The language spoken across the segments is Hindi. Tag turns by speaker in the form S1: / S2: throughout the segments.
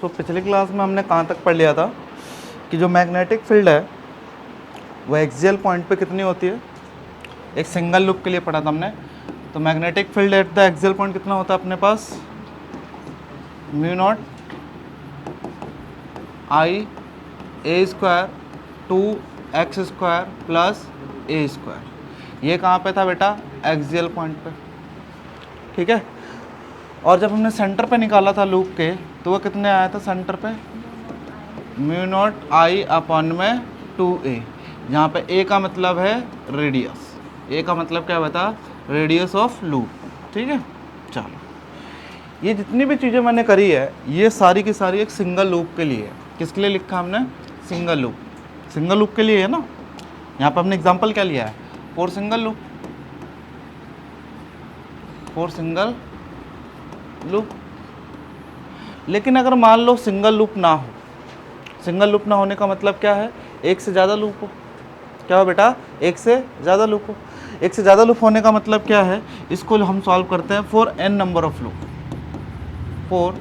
S1: तो पिछली क्लास में हमने कहाँ तक पढ़ लिया था कि जो मैग्नेटिक फील्ड है वो एक्सियल पॉइंट पे कितनी होती है। एक सिंगल लूप के लिए पढ़ा था हमने। तो magnetic field at the axial point कितना होता है अपने पास, mu not I A square 2x² plus A square. ये कहाँ पे था बेटा, एक्सियल पॉइंट पे, ठीक है। और जब हमने सेंटर पे निकाला था लूप के तो वो कितने आया था सेंटर पे, म्यू नॉट आई अपॉन में 2a, जहाँ पे a का मतलब है रेडियस, a का मतलब क्या बता, रेडियस ऑफ लूप, ठीक है। चलो, ये जितनी भी चीज़ें मैंने करी है ये सारी की सारी एक सिंगल लूप के लिए है। किसके लिए लिखा हमने, सिंगल लूप, सिंगल लूप के लिए है ना। यहाँ पे हमने एग्जांपल क्या लिया है, for single loop, for single loop. लेकिन अगर मान लो सिंगल लूप ना हो, सिंगल लूप ना होने का मतलब क्या है, एक से ज़्यादा लूप हो। क्या हो बेटा, एक से ज़्यादा लूप हो। एक से ज़्यादा लूप होने का मतलब क्या है, इसको हम सॉल्व करते हैं for n number of loop, for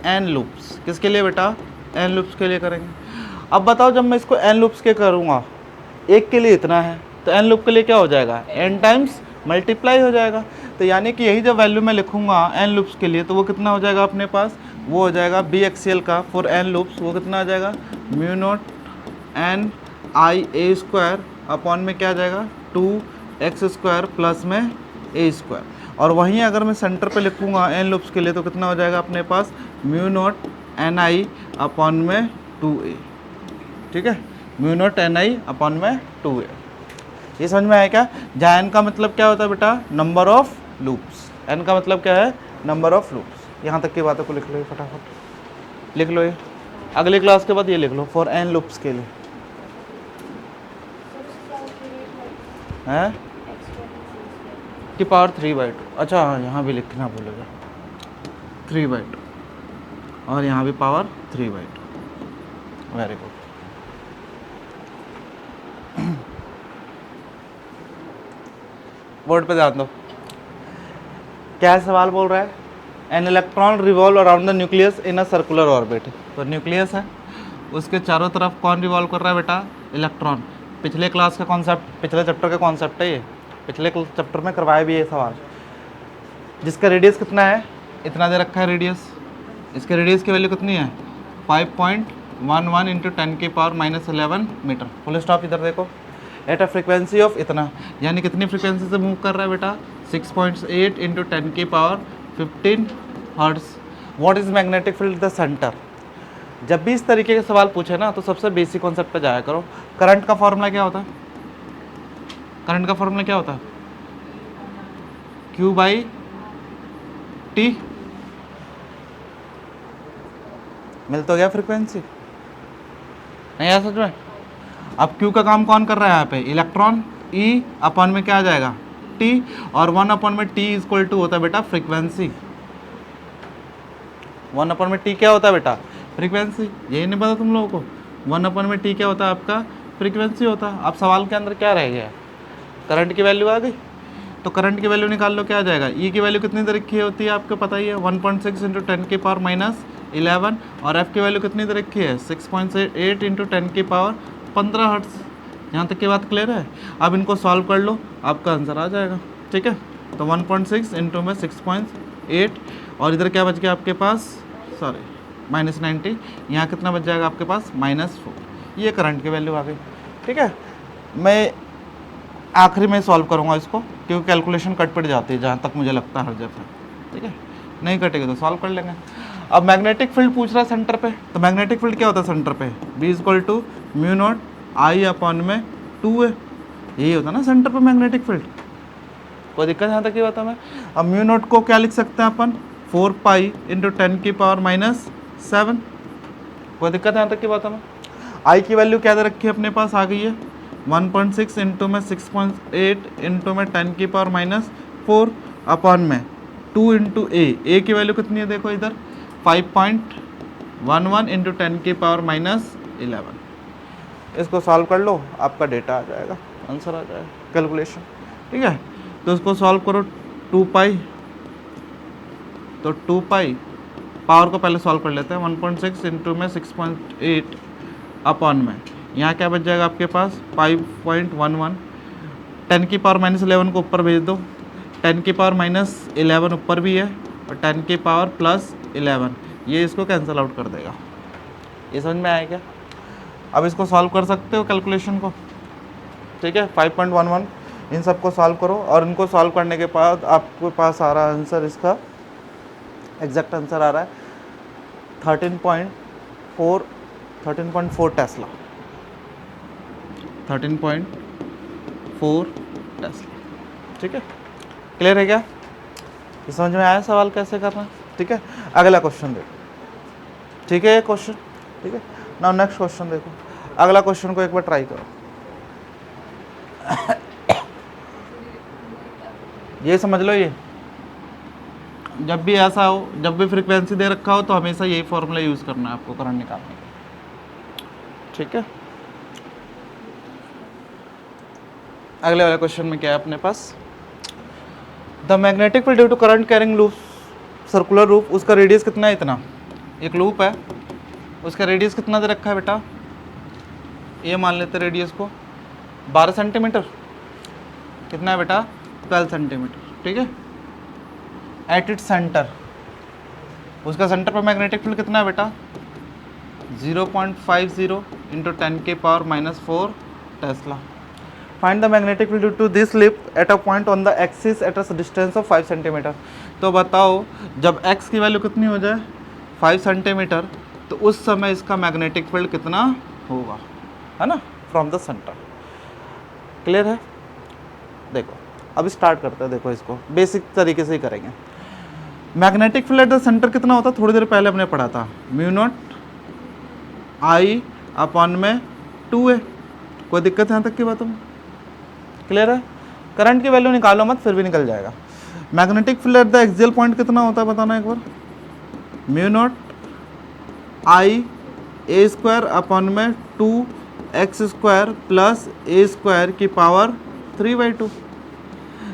S1: n loops. किसके लिए बेटा, n लूप्स के लिए करेंगे। अब बताओ जब मैं इसको n लूप्स के करूँगा, एक के लिए इतना है तो n लूप के लिए क्या हो जाएगा, n टाइम्स मल्टीप्लाई हो जाएगा। तो यानी कि यही जब वैल्यू मैं लिखूंगा n लूप्स के लिए तो वो कितना हो जाएगा अपने पास, वो हो जाएगा बी एक्सियल का फॉर n लूप्स, वो कितना आ जाएगा, म्यू नॉट n आई ए स्क्वायर अपॉन में क्या आ जाएगा 2x² प्लस में a स्क्वायर। और वहीं अगर मैं सेंटर पे लिखूंगा n लूप्स के लिए तो कितना हो जाएगा अपने पास, mu naught N I upon में 2a, ठीक है, mu naught N I upon में 2a। ये समझ में आया क्या, जहाँ n का मतलब क्या होता है बेटा, नंबर ऑफ लूप्स, n का मतलब क्या है, नंबर ऑफ लूप्स। यहाँ तक की बातों को लिख लो, फटाफट लिख लो ये, अगली क्लास के बाद ये लिख लो फॉर n लूप्स के लिए, हैं की पावर 3/2। अच्छा हाँ, यहाँ भी लिखना बोलेगा 3/2 और यहाँ भी पावर 3/2। Very good. बोर्ड पे ध्यान दो, क्या सवाल बोल रहा है, an electron revolve around the nucleus in a circular orbit. तो न्यूक्लियस है, उसके चारों तरफ कौन रिवॉल्व कर रहा है बेटा, इलेक्ट्रॉन। पिछले क्लास का कॉन्सेप्ट, पिछले चैप्टर का कॉन्सेप्ट है ये, पिछले चैप्टर में करवाया भी ये सवाल। जिसका रेडियस कितना है, इतना दे रखा है रेडियस, इसके रेडियस की वैल्यू कितनी है 5.11 इंटू 10⁻11 मीटर। फुल स्टॉप, इधर देखो, एट अ फ्रिक्वेंसी ऑफ इतना, यानी कितनी फ्रिक्वेंसी से मूव कर रहा है बेटा, 6.8 into 10⁻15 hertz. What is magnetic field the centre. जब भी इस तरीके के सवाल पूछे ना तो सबसे बेसिक कॉन्सेप्ट पे जाया करो। करंट का फॉर्मूला क्या होता है, करंट का फॉर्मूला क्या होता है, Q/T। मिल तो गया फ्रीक्वेंसी, नहीं आ समझ में। अब Q का काम कौन कर रहा है यहाँ पे, इलेक्ट्रॉन, E अपॉन में क्या आ जाएगा T, और 1 अपॉन में T इक्वल टू होता है बेटा फ्रीक्वेंसी। 1 अपॉन में T क्या होता है बेटा, फ्रीक्वेंसी। यही नहीं पता तुम लोगों को, 1 अपॉन में T क्या होता है आपका, फ्रीक्वेंसी होता है। अब सवाल के अंदर क्या रह गया, करंट की वैल्यू आ गई, तो करंट की वैल्यू निकाल लो, क्या आ जाएगा, E की वैल्यू कितनी दे रखी होती है आपको पता ही है, 1.6 इंटू 10⁻11, और F की वैल्यू कितनी दे रखी है 6.8 इंटू 10⁻15 हर्ट्ज। यहाँ तक की बात क्लियर है। अब इनको सॉल्व कर लो, आपका आंसर आ जाएगा, ठीक है। तो 1.6 इंटू में 6.8, और इधर क्या बच गया आपके पास, सॉरी -90, यहाँ कितना बच जाएगा आपके पास -4। ये करंट की वैल्यू आ गई, ठीक है। मैं आखिरी में सॉल्व करूँगा इसको, क्योंकि कैलकुलेशन कट पड़ जाती है जहाँ तक मुझे लगता है हर जगह, ठीक है। नहीं कटेगा तो सॉल्व कर लेंगे। अब मैग्नेटिक फील्ड पूछ रहा है सेंटर पे, तो मैग्नेटिक फील्ड क्या होता है सेंटर पे, B = mu not I upon में 2a। यही होता है ना सेंटर पे मैग्नेटिक फील्ड। कोई दिक्कत यहाँ तक की बात है मैं। अब म्यू नॉट को क्या लिख सकते हैं अपन, 4π इंटू 10⁻7। कोई दिक्कत यहाँ तक की बात है मैं। आई की वैल्यू क्या दे रखी है अपने पास, आ गई है 1.6 इंटू में 6.8 इंटू में 10⁻4 अपॉन में 2 इंटू ए की वैल्यू कितनी है देखो इधर, 5.11 इंटू 10⁻11। इसको सॉल्व कर लो, आपका डेटा आ जाएगा, आंसर आ जाएगा, कैलकुलेशन, ठीक है। तो इसको सॉल्व करो, 2π, तो 2π पावर को पहले सॉल्व कर लेते हैं। 1.6 इंटू में 6.8 अपॉन में, यहाँ क्या बच जाएगा आपके पास 5.11। 10 की पावर -11 को ऊपर भेज दो, 10 की पावर -11 ऊपर भी है और 10 की पावर +11, ये इसको कैंसिल आउट कर देगा। ये समझ में आया क्या? अब इसको सॉल्व कर सकते हो कैलकुलेशन को, ठीक है। 5.11 इन सबको सॉल्व करो और इनको सॉल्व करने के बाद आपके पास आ रहा आंसर, इसका एग्जैक्ट आंसर आ रहा है 13.4 टेस्ला, 13.4 टेस्ला, ठीक है। क्लियर है क्या? ये समझ में आया सवाल कैसे करना, ठीक है। अगला क्वेश्चन देखो, ठीक है, ये क्वेश्चन, ठीक है ना। नेक्स्ट क्वेश्चन देखो, अगला क्वेश्चन को एक बार ट्राई करो। ये समझ लो, ये जब भी ऐसा हो, जब भी फ्रीक्वेंसी दे रखा हो तो हमेशा यही फॉर्मूला यूज करना है आपको करंट निकालने का, ठीक है। अगले वाले क्वेश्चन में क्या है अपने पास, the magnetic field due to current carrying loop circular loop, उसका रेडियस कितना है, इतना एक लूप है, उसका रेडियस कितना दे रखा है बेटा, ये मान लेते हैं रेडियस को 12 सेंटीमीटर, कितना है बेटा 12 सेंटीमीटर, ठीक है। एट इट सेंटर, उसका सेंटर पर मैग्नेटिक फील्ड कितना है बेटा 0.50 इंटू 10 की power -4 tesla. Find the magnetic field due to this lip at a point on the axis at a distance of 5 centimetre. तो बताओ जब x की वैल्यू कितनी हो जाए 5 सेंटीमीटर, तो उस समय इसका मैग्नेटिक फील्ड कितना होगा, है ना, फ्रॉम द सेंटर। क्लियर है? देखो अब स्टार्ट करते हैं, देखो इसको बेसिक तरीके से ही करेंगे। Magnetic field at the centre कितना होता है, थोड़ी देर पहले हमने पढ़ा था, μ0 I अपॉन में 2a। कोई दिक्कत है यहाँ तक की बातों में? क्लियर है? करंट की वैल्यू निकालो मत, फिर भी निकल जाएगा। Magnetic field at the axial point कितना होता है बताना एक बार, μ0 I a² अपॉन में 2x² प्लस a² की पावर 3/2।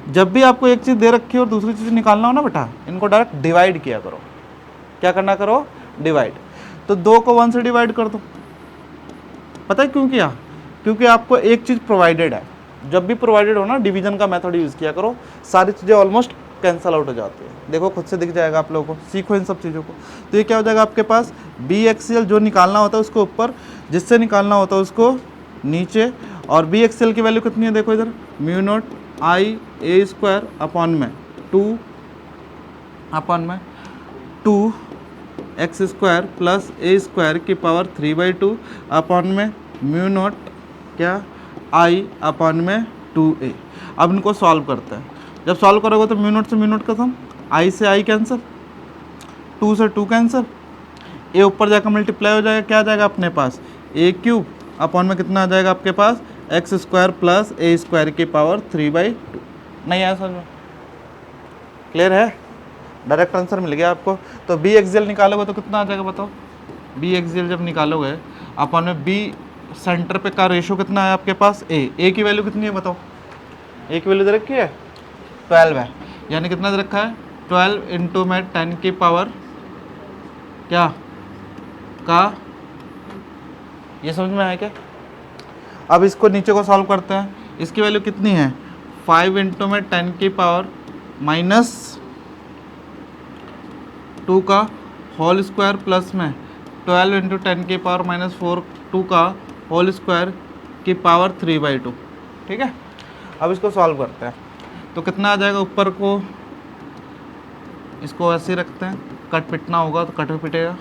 S1: जब भी आपको एक चीज़ दे रखी है और दूसरी चीज़ निकालना हो ना बेटा, इनको डायरेक्ट डिवाइड किया करो। क्या करना करो, डिवाइड। तो 2 को 1 से डिवाइड कर दो। पता है क्यों किया? क्योंकि आपको एक चीज़ प्रोवाइडेड है, जब भी प्रोवाइडेड हो ना डिवीजन का मेथड यूज़ किया करो, सारी चीज़ें ऑलमोस्ट कैंसल आउट हो जाती है। देखो खुद से दिख जाएगा आप लोगों को, सीखो इन सब चीज़ों को। तो ये क्या हो जाएगा आपके पास, बी एक्सियल जो निकालना होता है उसको ऊपर, जिससे निकालना होता है उसको नीचे। और बी एक्सियल की वैल्यू कितनी है देखो इधर, μ0 I a² अपॉन में 2x² प्लस a² की पावर 3/2 अपॉन में μ0 क्या I अपॉन में 2a। अब इनको सॉल्व करते हैं। जब सॉल्व करोगे तो μ0 से μ0 खत्म, I से I कैंसिल, 2 से 2 कैंसिल, a ऊपर जाकर मल्टीप्लाई हो जाएगा, क्या आ जाएगा अपने पास a³ अपॉन में कितना आ जाएगा आपके पास x² प्लस a² की पावर 3/2। नहीं आया समझ में? क्लियर है? डायरेक्ट आंसर मिल गया आपको। तो बी एक्सियल निकालोगे तो कितना आ जाएगा बताओ, बी एक्सियल जब निकालोगे अपॉन में बी सेंटर पे का रेशो कितना है आपके पास ए की वैल्यू कितनी है बताओ, ए की वैल्यू दे रखी है 12 है, यानी कितना दे रखा है 12 इंटू में 10 की पावर क्या का, ये समझ में आया क्या? अब इसको नीचे को सॉल्व करते हैं, इसकी वैल्यू कितनी है 5 इंटू में 10 की पावर -2 का होल स्क्वायर प्लस में 12 इंटू 10 की पावर -4 2 का होल स्क्वायर की पावर 3/2। ठीक है, अब इसको सॉल्व करते हैं तो कितना आ जाएगा, ऊपर को इसको ऐसे ही रखते हैं, कट पिटना होगा तो कट भी पिटेगा,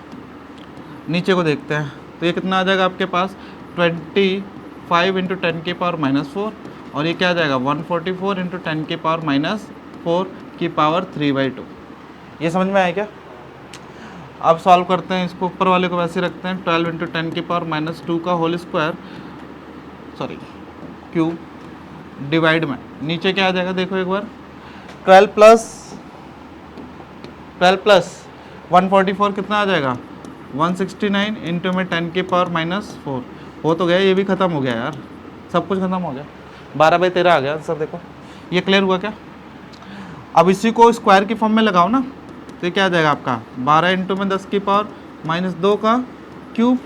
S1: नीचे को देखते हैं तो ये कितना आ जाएगा आपके पास 25 इंटू 10 की पावर -4 और ये क्या आ जाएगा 144 इंटू 10 की पावर -4 की पावर 3/2। ये समझ में आया क्या? अब सॉल्व करते हैं इसको, ऊपर वाले को वैसे रखते हैं 12 इंटू 10 की पावर -2 का होल स्क्वायर क्यूब डिवाइड में नीचे क्या आ जाएगा देखो एक बार 12 प्लस 144 कितना आ जाएगा 169 इंटू में 10 की पावर -4 हो तो गया, ये भी ख़त्म हो गया यार, सब कुछ ख़त्म हो गया, 12/13 आ गया आंसर। देखो ये क्लियर हुआ क्या? अब इसी को स्क्वायर की फॉर्म में लगाओ ना, तो ये क्या आ जाएगा आपका 12 इंटू में 10 की पावर माइनस 2 का क्यूब।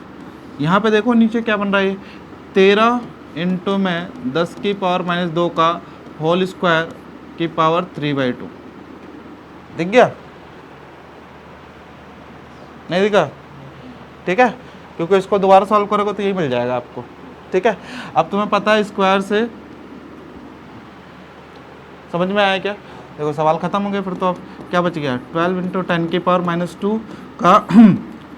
S1: यहाँ पे देखो नीचे क्या बन रहा है, 13 इंटू में 10 की पावर माइनस 2 का होल स्क्वायर की पावर 3/2। दिख गया? नहीं दिखा? ठीक है, क्योंकि इसको दोबारा सॉल्व करोगे तो यही मिल जाएगा आपको। ठीक है, अब तुम्हें पता है स्क्वायर से, समझ में आया क्या? देखो सवाल खत्म हो गया। फिर तो अब क्या बच गया, 12 इंटू 10 की पावर माइनस 2 का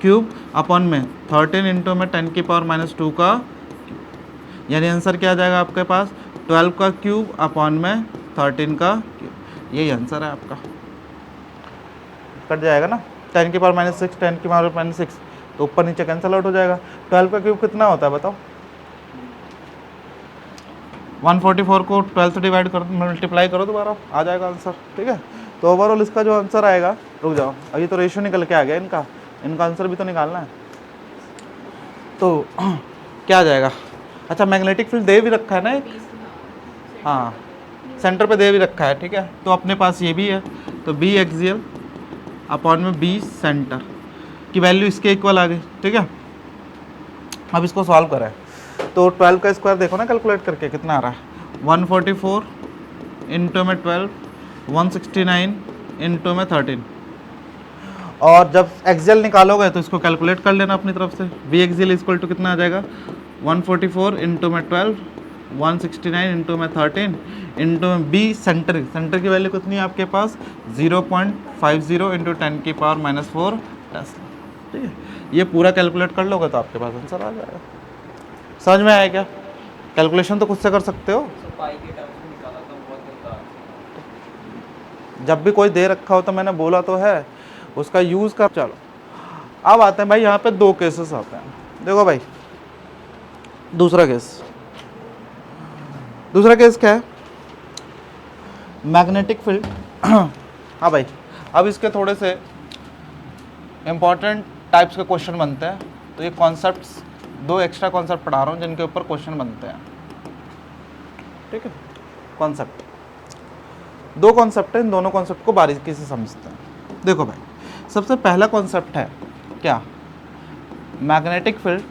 S1: क्यूब अपॉन में 13 इंटू में 10 की पावर माइनस 2 का, यानी आंसर क्या आ जाएगा आपके पास, 12 का क्यूब अपॉन में 13 का क्यूब। यही आंसर है आपका। कट जाएगा ना, 10 की पावर माइनस 6, 10 की पावर माइनस 6, तो ऊपर नीचे कैंसिल आउट हो जाएगा। 12 का क्यूब कितना होता है बताओ? 144 को 12 से डिवाइड कर मल्टीप्लाई करो दोबारा, आ जाएगा आंसर। ठीक है, तो ओवरऑल इसका जो आंसर आएगा, रुक जाओ अभी तो रेशियो निकल के आ गया इनका आंसर भी तो निकालना है। तो क्या आ जाएगा? अच्छा, मैग्नेटिक फील्ड दे भी रखा है ना एक, हाँ सेंटर पे दे भी रखा है। ठीक है, तो अपने पास ये भी है, तो बी एक्सियल अपॉन में बी सेंटर की वैल्यू इसके इक्वल आ गई। ठीक है, अब इसको सॉल्व करें तो 12 का स्क्वायर देखो ना कैलकुलेट करके कितना आ रहा है, 144 इंटू में 12, 169 इंटू में 13। और जब एक्सियल निकालोगे तो इसको कैलकुलेट कर लेना अपनी तरफ से। वी एक्सियल इक्वल टू कितना आ जाएगा, 144 इंटू में 12, 169 इंटू में 13 इंटू में बी सेंटर की वैल्यू कितनी है आपके पास, 0.50 इंटू 10 की पावर माइनस 4 टेस्ला। ठीक है, ये पूरा कैलकुलेट कर लोगे तो आपके पास आंसर आ जाएगा। समझ में आया क्या? कैलकुलेशन तो खुद से कर सकते हो। जब भी कोई दे रखा हो तो मैंने बोला तो है उसका यूज़ कर। चलो अब आते हैं भाई, यहाँ पे दो केसेस आते हैं। देखो भाई दूसरा केस क्या है, मैग्नेटिक फील्ड। हाँ भाई, अब इसके थोड़े से इंपॉर्टेंट टाइप्स के क्वेश्चन बनते हैं। तो ये कॉन्सेप्ट्स, दो एक्स्ट्रा कॉन्सेप्ट पढ़ा रहा हूँ जिनके ऊपर क्वेश्चन बनते हैं। ठीक है, कॉन्सेप्ट, दो कॉन्सेप्ट है, इन दोनों कॉन्सेप्ट को बारीकी से समझते हैं। देखो भाई, सबसे पहला कॉन्सेप्ट है क्या, magnetic field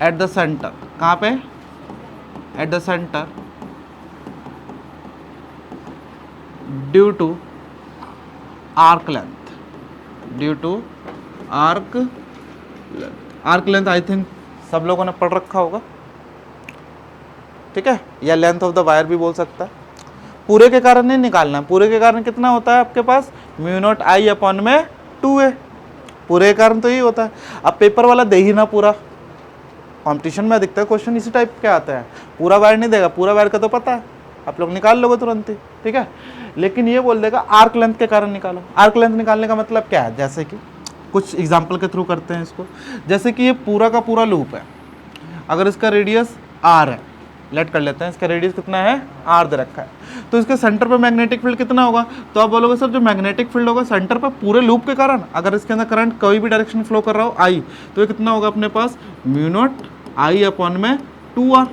S1: at the centre. कहाँ पे? At the centre due to arc length, due to arc length I think सब लोगों ने पढ़ रखा होगा। ठीक है, या लेंथ ऑफ द वायर भी बोल सकता है। पूरे के कारण नहीं निकालना, पूरे के कारण कितना होता है आपके पास, म्यू नॉट आई अपॉन में 2a। पूरे के कारण तो यही होता है। अब पेपर वाला दे ही ना पूरा, कंपटीशन में अधिकतर क्वेश्चन इसी टाइप के आते हैं, पूरा वायर नहीं देगा। पूरा वायर का तो पता है, आप लोग निकाल लोगे तुरंत ही। ठीक है, लेकिन ये बोल देगा आर्क लेंथ के कारण निकालो। आर्क लेंथ निकालने का मतलब क्या है, जैसे कि कुछ एग्जाम्पल के थ्रू करते हैं इसको। जैसे कि ये पूरा का पूरा लूप है, अगर इसका रेडियस r है, लेट कर लेते हैं इसका रेडियस कितना है, r दे रखा है, तो इसके सेंटर पर मैग्नेटिक फील्ड कितना होगा। तो आप बोलोगे सर जो मैग्नेटिक फील्ड होगा सेंटर पर पूरे लूप के कारण, अगर इसके अंदर करंट कोई भी डायरेक्शन फ्लो कर रहा हो I, तो ये कितना होगा अपने पास, म्यू नॉट I अपॉन में 2r।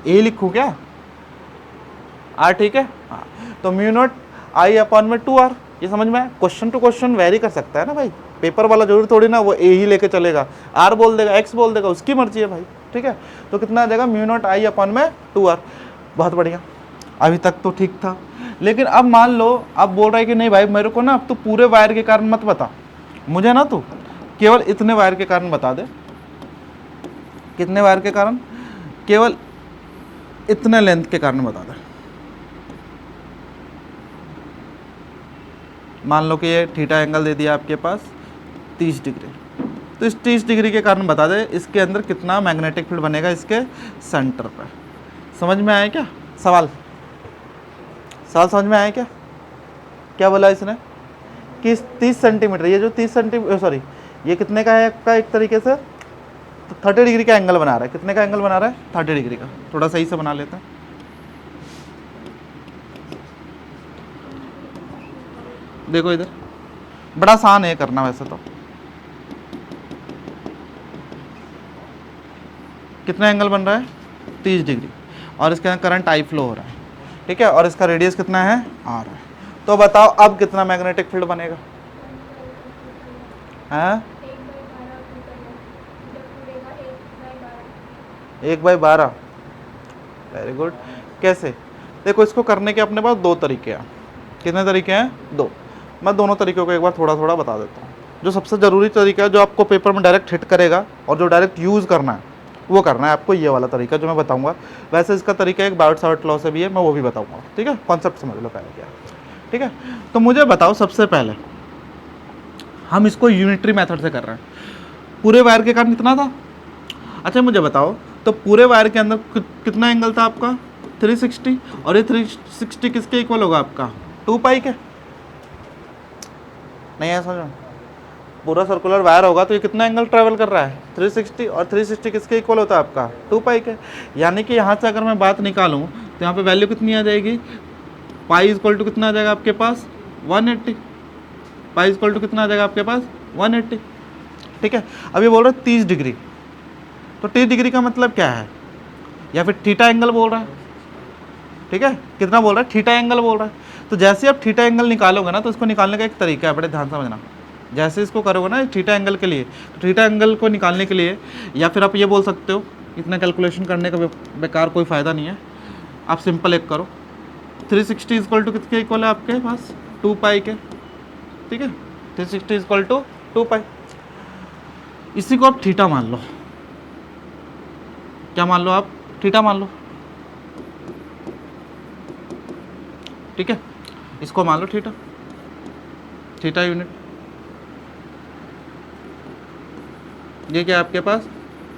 S1: ए लिखूँ क्या, r? ठीक है, हाँ, तो म्यू नॉट I अपॉन में 2r। ये समझ में आया? क्वेश्चन टू क्वेश्चन वेरी कर सकता है ना भाई, पेपर वाला जरूरी थोड़ी ना वो ए ही लेके चलेगा, आर बोल देगा, एक्स बोल देगा, उसकी मर्जी है भाई। ठीक है, तो कितना आ जाएगा, म्यू नॉट आई अपॉन में 2r। बहुत बढ़िया, अभी तक तो ठीक था। लेकिन अब मान लो अब बोल रहा है कि नहीं भाई मेरे को ना अब तो पूरे वायर के कारण मत बता, मुझे ना तो केवल इतने वायर के कारण बता दे। कितने वायर के कारण, केवल इतने लेंथ के कारण बता दे। मान लो कि ये थीटा एंगल दे दिया आपके पास 30 डिग्री, तो इस 30 डिग्री के कारण बता दे इसके अंदर कितना मैग्नेटिक फील्ड बनेगा इसके सेंटर पर। समझ में आया क्या सवाल समझ में आया क्या? क्या बोला इसने कि 30 सेंटीमीटर, ये जो 30 सेंटीमीटर सॉरी ये कितने का है आपका, एक तरीके से 30 डिग्री का एंगल बना रहा है। कितने का एंगल बना रहा है, 30 डिग्री का। थोड़ा सही से बना लेते हैं। देखो इधर बड़ा आसान है करना वैसे तो। कितना एंगल बन रहा है, 30 डिग्री, और इसके अंदर करंट आई फ्लो हो रहा है। ठीक है, और इसका रेडियस कितना है r है। तो बताओ अब कितना मैग्नेटिक फील्ड बनेगा? हैं 1/12। Very good. कैसे? देखो इसको करने के अपने पास दो तरीके हैं। कितने तरीके हैं? दो। मैं दोनों तरीकों को एक बार थोड़ा थोड़ा बता देता हूँ। जो सबसे ज़रूरी तरीका है, जो आपको पेपर में डायरेक्ट हिट करेगा और जो डायरेक्ट यूज़ करना है, वो करना है आपको ये वाला तरीका जो मैं बताऊंगा। वैसे इसका तरीका एक बायोट-सावर्ट लॉ से भी है, मैं वो भी बताऊंगा। ठीक है, कॉन्सेप्ट समझ लो पहले क्या है। ठीक है, तो मुझे बताओ सबसे पहले, हम इसको यूनिटरी मेथड से कर रहे हैं। पूरे वायर के कारण कितना था? अच्छा मुझे बताओ, तो पूरे वायर के अंदर कितना एंगल था आपका? 360। और ये 360 किसके इक्वल होगा आपका? 2 पाई के। नहीं है समझो, पूरा सर्कुलर वायर होगा तो ये कितना एंगल ट्रेवल कर रहा है? 360। और 360 किसके इक्वल होता है आपका? 2 पाई के। यानी कि यहाँ से अगर मैं बात निकालूँ तो यहाँ पे वैल्यू कितनी आ जाएगी? पाई इक्वल टू कितना आ जाएगा आपके पास? 180। पाई इक्वल टू कितना आ जाएगा आपके पास? 180। ठीक है, अब ये बोल रहा है 30 डिग्री, तो 30 डिग्री का मतलब क्या है? या फिर थीटा एंगल बोल रहा है। ठीक है, कितना बोल रहा है? थीटा एंगल बोल रहा है। तो जैसे आप थीटा एंगल निकालोगे ना, तो इसको निकालने का एक तरीका है, बड़े ध्यान समझना। जैसे इसको करोगे ना थीटा एंगल के लिए, तो थीटा एंगल को निकालने के लिए, या फिर आप ये बोल सकते हो, इतना कैलकुलेशन करने का बेकार कोई फ़ायदा नहीं है, आप सिंपल एक करो। 360 इक्वल टू किसके इक्वल है आपके पास? 2 पाई के। ठीक है, 360 इक्वल टू 2 पाई। इसी को आप थीटा मान लो। क्या मान लो आप? थीटा मान लो। ठीक है, इसको मान लो थीटा, थीटा यूनिट। ये क्या आपके पास?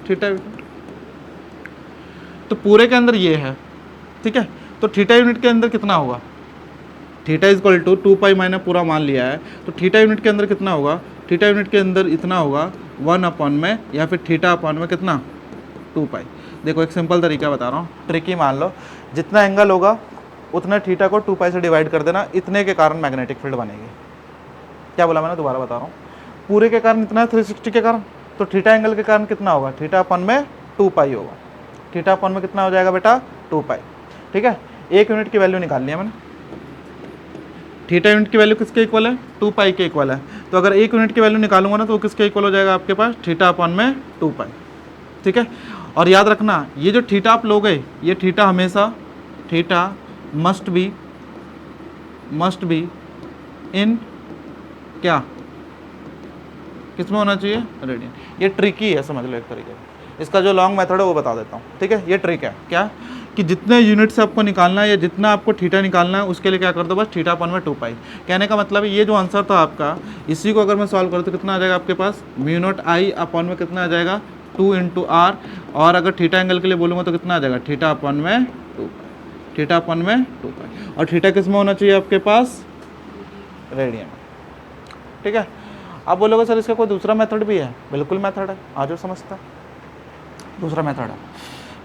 S1: Theta unit. तो पूरे के अंदर ये है। ठीक है, तो थीटा यूनिट के अंदर कितना होगा? थीटा इक्वल टू 2 पाई मैंने पूरा मान लिया है, तो थीटा यूनिट के अंदर कितना होगा? थीटा यूनिट के अंदर इतना होगा 1 अपॉन में, या फिर थीटा अपॉन में कितना? 2 पाई। देखो एक सिंपल तरीका बता रहा हूँ, ट्रिकी मान लो, जितना एंगल होगा उतना थीटा को 2 पाई से डिवाइड कर देना, इतने के कारण मैग्नेटिक फील्ड बनेगी। क्या बोला मैंने? दोबारा बता रहा हूँ, पूरे के कारण इतना है 360 के कारण, तो थीटा एंगल के कारण कितना होगा? थीटा अपन में 2 पाई होगा। थीटा अपन में कितना हो जाएगा बेटा? 2 पाई। ठीक है, एक यूनिट की वैल्यू निकाल लिया मैंने। थीटा यूनिट की वैल्यू किसके इक्वल है? 2 पाई के इक्वल है। तो अगर एक यूनिट की वैल्यू निकालूंगा ना, तो वो किसके इक्वल हो जाएगा आपके पास? थीटा अपन में 2 पाई। ठीक है, और याद रखना, ये जो थीटा आप लोगे, ये थीटा हमेशा, थीटा मस्ट बी इन क्या, किस में होना चाहिए? रेडियन। ये ट्रिकी है, समझ लो एक तरीके से। इसका जो लॉन्ग मेथड है वो बता देता हूँ। ठीक है, ये ट्रिक है क्या, कि जितने यूनिट से आपको निकालना है या जितना आपको थीटा निकालना है, उसके लिए क्या कर दो? बस थीटा अपन में 2 पाई। कहने का मतलब है, ये जो आंसर था आपका, इसी को अगर मैं सॉल्व करूँ तो कितना आ जाएगा आपके पास? μ0I अपॉन में कितना आ जाएगा? 2 इंटू आर। और अगर थीटा एंगल के लिए बोलूँगा तो कितना आ जाएगा? थीटा अपन में 2 पाई। थीटा अपन में 2 पाई। और थीटा किस में होना चाहिए आपके पास? रेडियन। ठीक है, आप बोलोगे सर इसका कोई दूसरा मेथड भी है? बिल्कुल मेथड है, आ जाओ समझता। दूसरा मेथड है।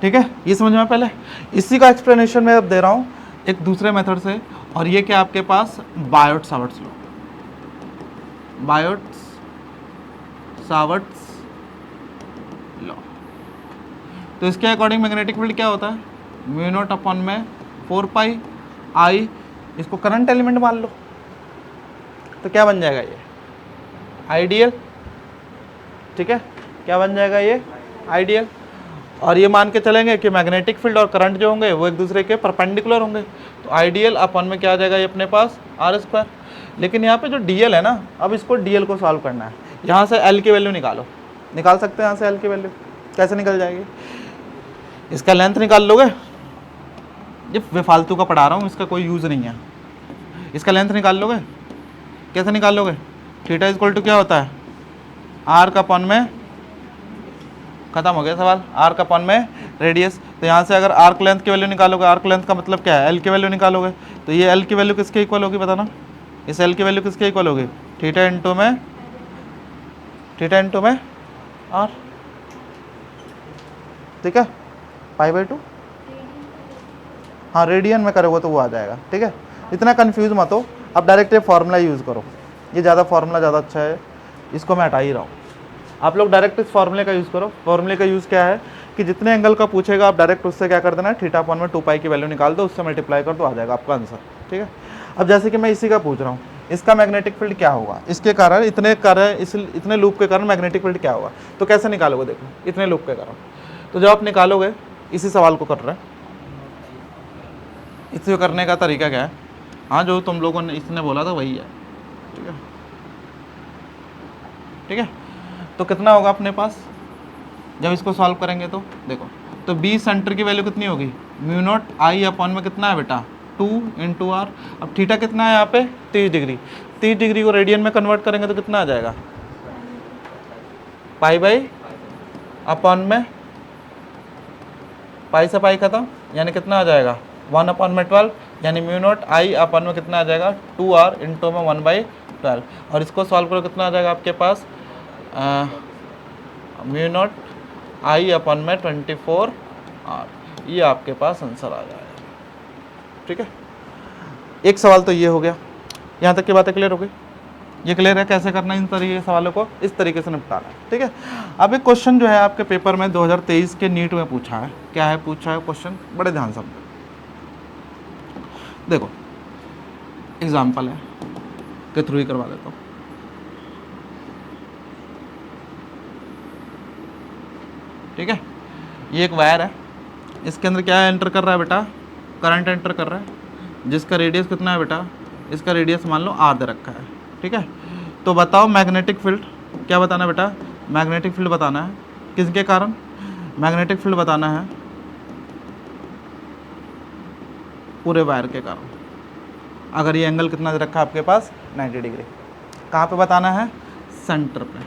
S1: ठीक है, ये समझ में पहले, इसी का एक्सप्लेनेशन मैं अब दे रहा हूँ एक दूसरे मेथड से। और ये क्या आपके पास? Biot Savart's law. Biot Savart's law. तो इसके अकॉर्डिंग मैग्नेटिक फील्ड क्या होता है? μ0 अपॉन में 4 पाई आई। इसको करंट एलिमेंट मान लो, तो क्या बन जाएगा? ये आइडियल। ठीक है, क्या बन जाएगा? ये आइडियल। और ये मान के चलेंगे कि मैग्नेटिक फील्ड और करंट जो होंगे वो एक दूसरे के परपेंडिकुलर होंगे, तो आइडियल अपन में क्या आ जाएगा? ये अपने पास r²। लेकिन यहाँ पे जो dl है ना, अब इसको dl को सॉल्व करना है। यहाँ से l की वैल्यू निकालो, निकाल सकते हैं यहाँ से l की वैल्यू। कैसे निकल जाएगी? इसका लेंथ निकाल लोगे, ये बेफालतू का पढ़ा रहा हूँ, इसका कोई यूज़ नहीं है। इसका लेंथ निकाल लोगे, कैसे निकाल लोगे? थीटा इक्वल टू क्या होता है? r का अपन में, खत्म हो गया सवाल, r का अपन में रेडियस। तो यहाँ से अगर आर्क लेंथ की वैल्यू निकालोगे, आर्क लेंथ का मतलब क्या है? l की वैल्यू निकालोगे, तो ये l की वैल्यू किसके इक्वल होगी बताना? इस l की वैल्यू किसके इक्वल होगी? थीटा इंटू में r। ठीक है, π/2। हाँ, रेडियन में करोगे तो वो आ जाएगा। ठीक है, इतना कंफ्यूज मत हो, अब डायरेक्ट ये फार्मूला यूज़ करो। ये ज़्यादा फार्मूला ज़्यादा अच्छा है, इसको मैं हटा ही रहा हूँ। आप लोग डायरेक्ट इस फार्मूले का यूज़ करो। फार्मूले का यूज़ क्या है कि जितने एंगल का पूछेगा आप डायरेक्ट उससे क्या कर देना है, थीटा अपॉन में 2 पाई की वैल्यू निकाल दो, उससे मल्टीप्लाई कर दो, आ जाएगा आपका आंसर। ठीक है, अब जैसे कि मैं इसी का पूछ रहा हूँ, इसका मैग्नेटिक फील्ड क्या होगा, इसके कारण इतने लूप के कारण मैग्नेटिक फील्ड क्या होगा, तो कैसे निकालोगे, देखो इतने लूप के कारण। तो जब आप निकालोगे, इसी सवाल को कर रहे हैं, इसे करने का तरीका क्या है, हाँ जो तुम लोगों ने इसने बोला था वही है। ठीक है, ठीक है, तो कितना होगा अपने पास जब इसको सॉल्व करेंगे, तो देखो, तो बी सेंटर की वैल्यू कितनी होगी, म्यू नॉट आई अपॉन में कितना है बेटा 2 इंटू आर। अब थीटा कितना है यहाँ पे 30 डिग्री, 30 डिग्री को रेडियन में कन्वर्ट करेंगे तो कितना आ जाएगा, पाई बाई अपॉन में, पाई से पाई खत्म, यानी कितना आ जाएगा 1 अपॉन में 12, यानी म्यू नॉट आई अपॉन में कितना आ जाएगा 2r इंटू में 1/12। और इसको सॉल्व करो कितना आ जाएगा आपके पास, म्यू नॉट आई अपॉन में 24r, ये आपके पास आंसर आ जाएगा। ठीक है, एक सवाल तो ये हो गया, यहाँ तक की बातें क्लियर हो गई, ये क्लियर है कैसे करना है इन तरीके के सवालों को, इस तरीके से निपटाना है। ठीक है, अब एक क्वेश्चन जो है आपके पेपर में 2023 के नीट में पूछा है, क्या है पूछा है क्वेश्चन, बड़े ध्यान से देखो, एग्जाम्पल है के थ्रू ही करवा देता हूँ। ठीक है, ये एक वायर है, इसके अंदर क्या एंटर कर रहा है बेटा, करंट एंटर कर रहा है, जिसका रेडियस कितना है बेटा, इसका रेडियस मान लो r दे रखा है। ठीक है, तो बताओ मैग्नेटिक फील्ड क्या बताना है बेटा, मैग्नेटिक फील्ड बताना है किसके कारण, मैग्नेटिक फील्ड बताना है पूरे वायर के कारण। अगर ये एंगल कितना दे रखा है आपके पास 90 डिग्री, कहाँ पे बताना है, सेंटर पे।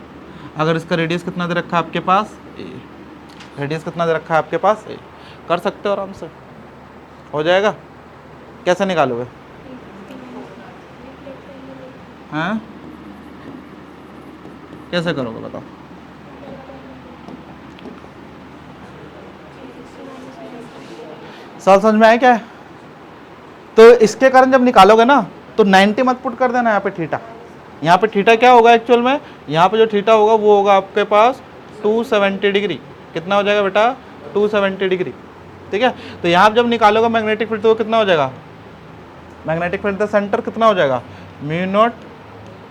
S1: अगर इसका रेडियस कितना दे रखा है आपके पास a, रेडियस कितना दे रखा है आपके पास a, कर सकते हो आराम से, हो जाएगा। कैसे निकालोगे, हैं कैसे करोगे बताओ, सवाल समझ में आया क्या है। तो इसके कारण जब निकालोगे ना तो 90 मत पुट कर देना यहाँ पे थीटा, यहाँ पे थीटा क्या होगा एक्चुअल में, यहाँ पे जो थीटा होगा वो होगा आपके पास 270 डिग्री, कितना हो जाएगा बेटा 270 डिग्री। ठीक है, तो यहाँ जब निकालोगे मैग्नेटिक फील्ड तो वो कितना हो जाएगा, मैग्नेटिक फील्ड द सेंटर कितना हो जाएगा, म्यू नॉट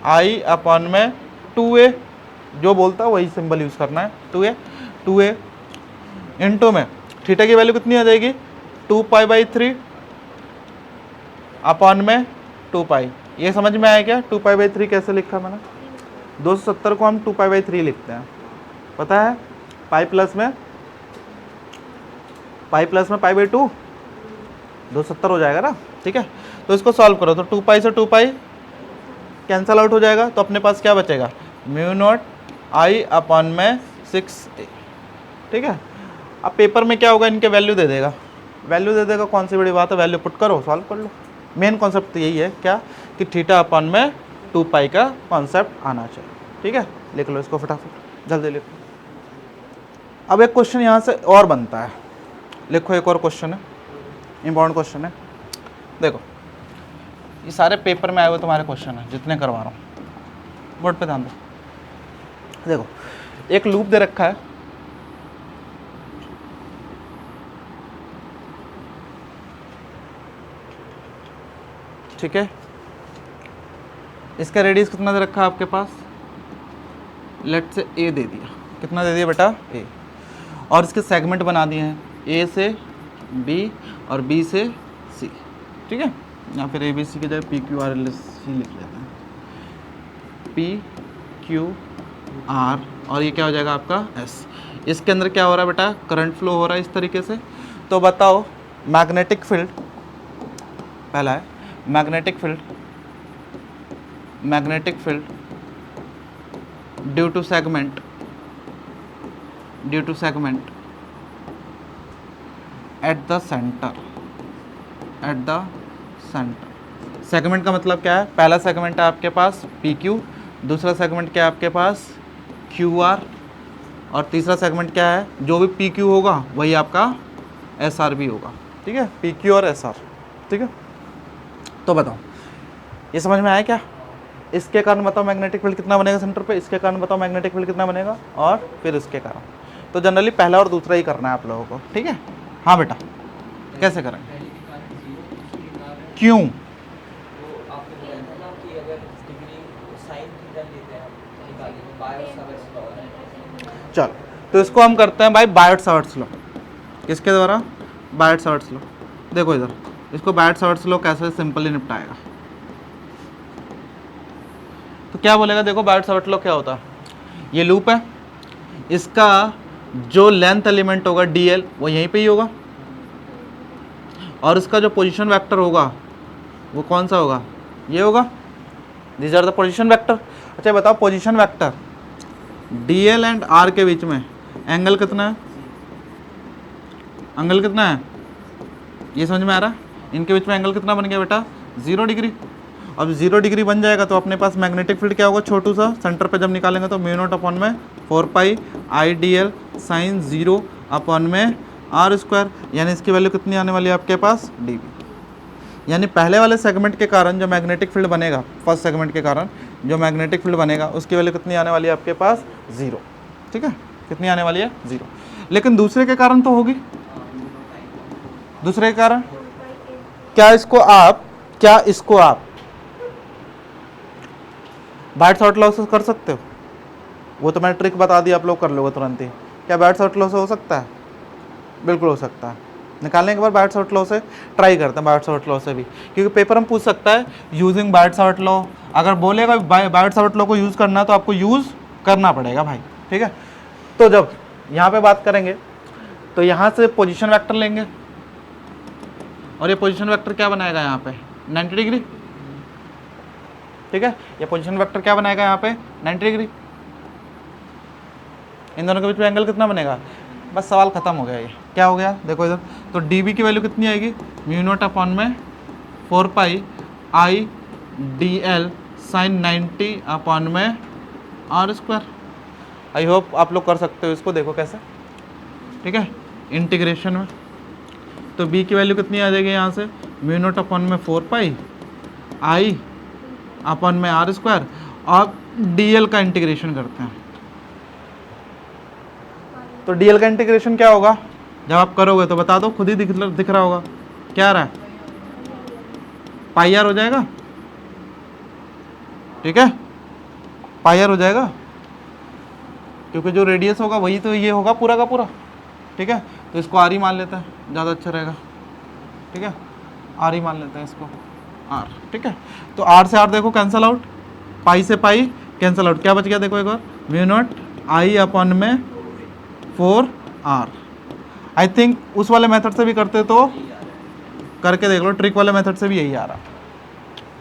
S1: आई अपॉन में 2a, जो बोलता है वही सिंबल यूज़ करना है, 2a इंटू में थीटा की वैल्यू कितनी आ जाएगी 2 पाई बाई 3 अपॉन में 2 पाई। ये समझ में आया क्या, 2 पाई बाई 3 कैसे लिखा मैंने, 270 को हम 2 पाई बाई 3 लिखते हैं, पता है, पाई प्लस में पाई बाई 2 270 हो जाएगा ना। ठीक है, तो इसको सॉल्व करो तो 2 पाई से 2 पाई कैंसल आउट हो जाएगा, तो अपने पास क्या बचेगा, म्यू नॉट आई अपॉन में 6a। ठीक है, अब पेपर में क्या होगा, इनके वैल्यू दे देगा, कौन सी बड़ी बात है, वैल्यू पुट करो सॉल्व कर लो। मेन कॉन्सेप्ट तो यही है क्या, कि थीटा अपॉन में 2 पाई का कॉन्सेप्ट आना चाहिए। ठीक है, लिख लो इसको फटाफट, जल्दी लिखो। अब एक क्वेश्चन यहाँ से और बनता है, लिखो एक और क्वेश्चन है, इम्पोर्टेंट क्वेश्चन है। देखो ये सारे पेपर में आए हुए तुम्हारे क्वेश्चन है जितने करवा रहा हूँ, बोर्ड पे ध्यान दो। देखो एक लूप दे रखा है, ठीक है, इसका रेडियस कितना दे रखा है आपके पास, लेट से a दे दिया, कितना दे दिया बेटा a, और इसके सेगमेंट बना दिए हैं a से b और b से c। ठीक है, या फिर a b c की जगह p q r l c लिख लेते हैं, p q r, और ये क्या हो जाएगा आपका s। इसके अंदर क्या हो रहा है बेटा, करंट फ्लो हो रहा है इस तरीके से। तो बताओ मैग्नेटिक फील्ड, पहला है magnetic field due to segment at the centre, segment का मतलब क्या है, पहला सेगमेंट है आपके पास पी क्यू, दूसरा सेगमेंट क्या है आपके पास क्यू आर, और तीसरा सेगमेंट क्या है, जो भी पी क्यू होगा वही आपका एस आर भी होगा। ठीक है, पी क्यू और एस आर। ठीक है, तो बताओ ये समझ में आया क्या, इसके कारण बताओ मैग्नेटिक फील्ड कितना बनेगा सेंटर पे, इसके कारण बताओ मैग्नेटिक फील्ड कितना बनेगा, और फिर इसके कारण तो जनरली पहला और दूसरा ही करना है आप लोगों को, ठीक है। हाँ बेटा, कैसे करें, क्यों? चल, तो इसको हम करते हैं भाई बायट-सावर्ट्स लॉ। किसके द्वारा? बायट-सावर्ट्स लॉ। देखो इधर, इसको बायट-सावर्ट्स लॉ कैसे सिंपली निपटाएगा। तो क्या बोलेगा, देखो बायट-सावर्ट्स लॉ क्या होता है, ये लूप है, इसका जो लेंथ एलिमेंट होगा dl वो यहीं पे ही होगा, और इसका जो पोजीशन वेक्टर होगा वो कौन सा होगा, ये होगा। These are the position vector. अच्छा बताओ, position vector dl and r के बीच में एंगल कितना है, एंगल कितना है, ये समझ में आ रहा है? इनके बीच में एंगल कितना बन गया बेटा, 0 डिग्री। अब 0 डिग्री बन जाएगा तो अपने पास मैग्नेटिक फील्ड क्या होगा, छोटू सा, सेंटर पे जब निकालेंगे तो म्यू नॉट अपॉन में 4 pi I D L sine 0 upon में आर स्क्वायर, यानी इसकी वैल्यू कितनी आने वाली है आपके पास, डी बी। यानी पहले वाले सेगमेंट के कारण जो मैग्नेटिक फील्ड बनेगा, फर्स्ट सेगमेंट के कारण जो मैग्नेटिक फील्ड बनेगा उसकी वैल्यू कितनी आने वाली है आपके पास, 0, ठीक है, कितनी आने वाली है, 0। लेकिन दूसरे के कारण तो होगी, दूसरे के कारण क्या इसको आप बायट-सावर्ट्स लॉ से कर सकते हो? वो तो मैंने ट्रिक बता दी, आप लोग कर लोगे तुरंत ही। क्या बायट-सावर्ट्स लॉ से हो सकता है? बिल्कुल हो सकता है। निकालने के बाद बायट-सावर्ट्स लॉ से ट्राई करते हैं, बायट-सावर्ट्स लॉ से भी, क्योंकि पेपर में पूछ सकता है यूजिंग बायट-सावर्ट्स लॉ। अगर बोलेगा बायट-सावर्ट्स लॉ को यूज़ करना तो आपको यूज़ करना पड़ेगा भाई, ठीक है। तो जब यहाँ पे बात करेंगे तो यहाँ से पोजीशन वेक्टर लेंगे, और ये पोजीशन वेक्टर क्या बनाएगा यहाँ पे, 90 डिग्री, ठीक है। ये पोजीशन वेक्टर क्या बनाएगा यहाँ पे, 90 डिग्री। इन दोनों के बीच में एंगल कितना बनेगा, बस सवाल खत्म हो गया। ये क्या हो गया, देखो इधर, तो डी बी की वैल्यू कितनी आएगी, म्यू नॉट अपॉन में 4 pi I D L sine 90 upon में आर स्क्वायर। आई होप आप लोग कर सकते हो इसको, देखो कैसे, ठीक है, इंटीग्रेशन में। तो b की वैल्यू कितनी आ जाएगी यहाँ से, म्यू नॉट अपॉन में 4 पाई आई अपॉन में आर स्क्वायर, और dl का इंटीग्रेशन करते हैं। तो dl का इंटीग्रेशन क्या होगा, जब आप करोगे तो बता दो, खुद ही दिख रहा होगा, क्या आ रहा है, पाई आर हो जाएगा, ठीक है, पाई आर हो जाएगा, क्योंकि जो रेडियस होगा वही तो ये होगा पूरा का पूरा, ठीक है। तो इसको आर ही मान लेते हैं, ज़्यादा अच्छा रहेगा, ठीक है, आर ही मान लेते हैं इसको, आर, ठीक है। तो आर से आर देखो कैंसल आउट, पाई से पाई कैंसल आउट, क्या बच गया देखो एक बार, म्यू नॉट आई अपॉन में 4 आर। आई थिंक उस वाले मेथड से भी करते तो करके देख लो, ट्रिक वाले मेथड से भी यही आ रहा,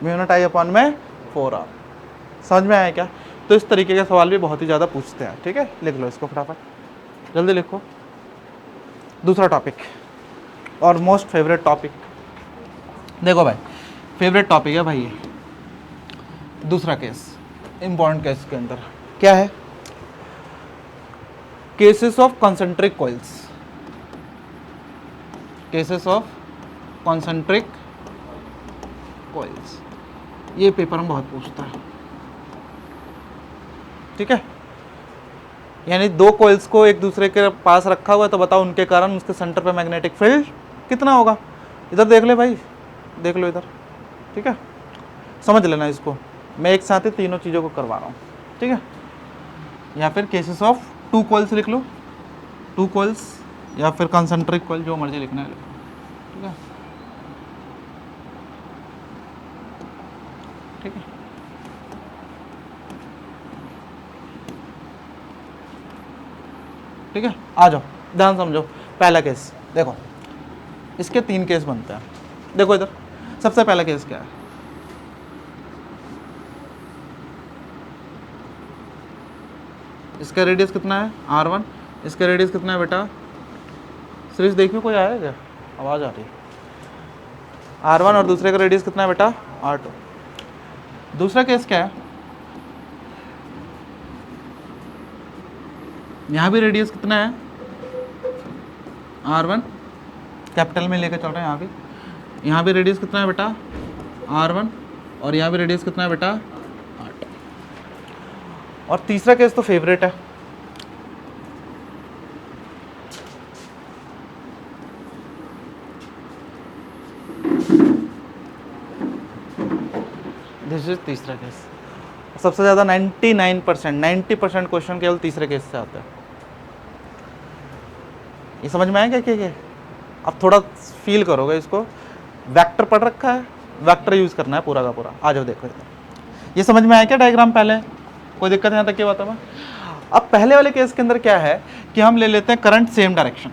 S1: म्यू नॉट आई अपॉन में 4 आर। समझ में आया क्या? तो इस तरीके के सवाल भी बहुत ही ज़्यादा पूछते हैं, ठीक है। लिख लो इसको फटाफट, जल्दी लिखो। दूसरा टॉपिक और मोस्ट फेवरेट टॉपिक, देखो भाई फेवरेट टॉपिक है भाई ये, दूसरा केस, इंपॉर्टेंट केस के अंदर क्या है, cases of concentric coils, cases of concentric coils, ये पेपर में बहुत पूछता है, ठीक है। यानी दो कॉइल्स को एक दूसरे के पास रखा हुआ है, तो बताओ उनके कारण उसके सेंटर पे मैग्नेटिक फील्ड कितना होगा। इधर देख ले भाई, देख लो इधर, ठीक है, समझ लेना इसको, मैं एक साथ ही तीनों चीज़ों को करवा रहा हूँ, ठीक है। या फिर केसेस ऑफ 2 कॉइल्स लिख लो, 2 कॉइल्स, या फिर कॉन्सेंट्रिक कॉइल, जो मर्जी लिखना है लिखो, ठीक है, ठीक है। ठीक है, आ जाओ, ध्यान समझो। पहला केस देखो, इसके 3 केस बनते हैं, देखो इधर, सबसे पहला केस क्या है, इसका रेडियस कितना है R1, इसका रेडियस कितना है बेटा, सीरीज देखियो, कोई आया क्या, आवाज़ आ रही है, R1 और दूसरे का रेडियस कितना है बेटा R2। दूसरा केस क्या है, यहाँ भी रेडियस कितना है R1, कैपिटल में लेकर चल रहे हैं, यहाँ भी रेडियस कितना है बेटा R1, और यहाँ भी रेडियस कितना है बेटा R2। और तीसरा केस तो फेवरेट है, दिस इज तीसरा केस। सबसे ज़्यादा 90% क्वेश्चन केवल तीसरे केस से आते हैं। ये समझ में आएगा क्या? अब थोड़ा फील करोगे इसको। वेक्टर पढ़ रखा है, वेक्टर यूज़ करना है पूरा का पूरा। आ जाओ देखो इधर। ये समझ में आया क्या डायग्राम? पहले कोई दिक्कत यहाँ तक क्या बात है? अब पहले वाले केस के अंदर क्या है कि हम ले लेते हैं करंट सेम डायरेक्शन।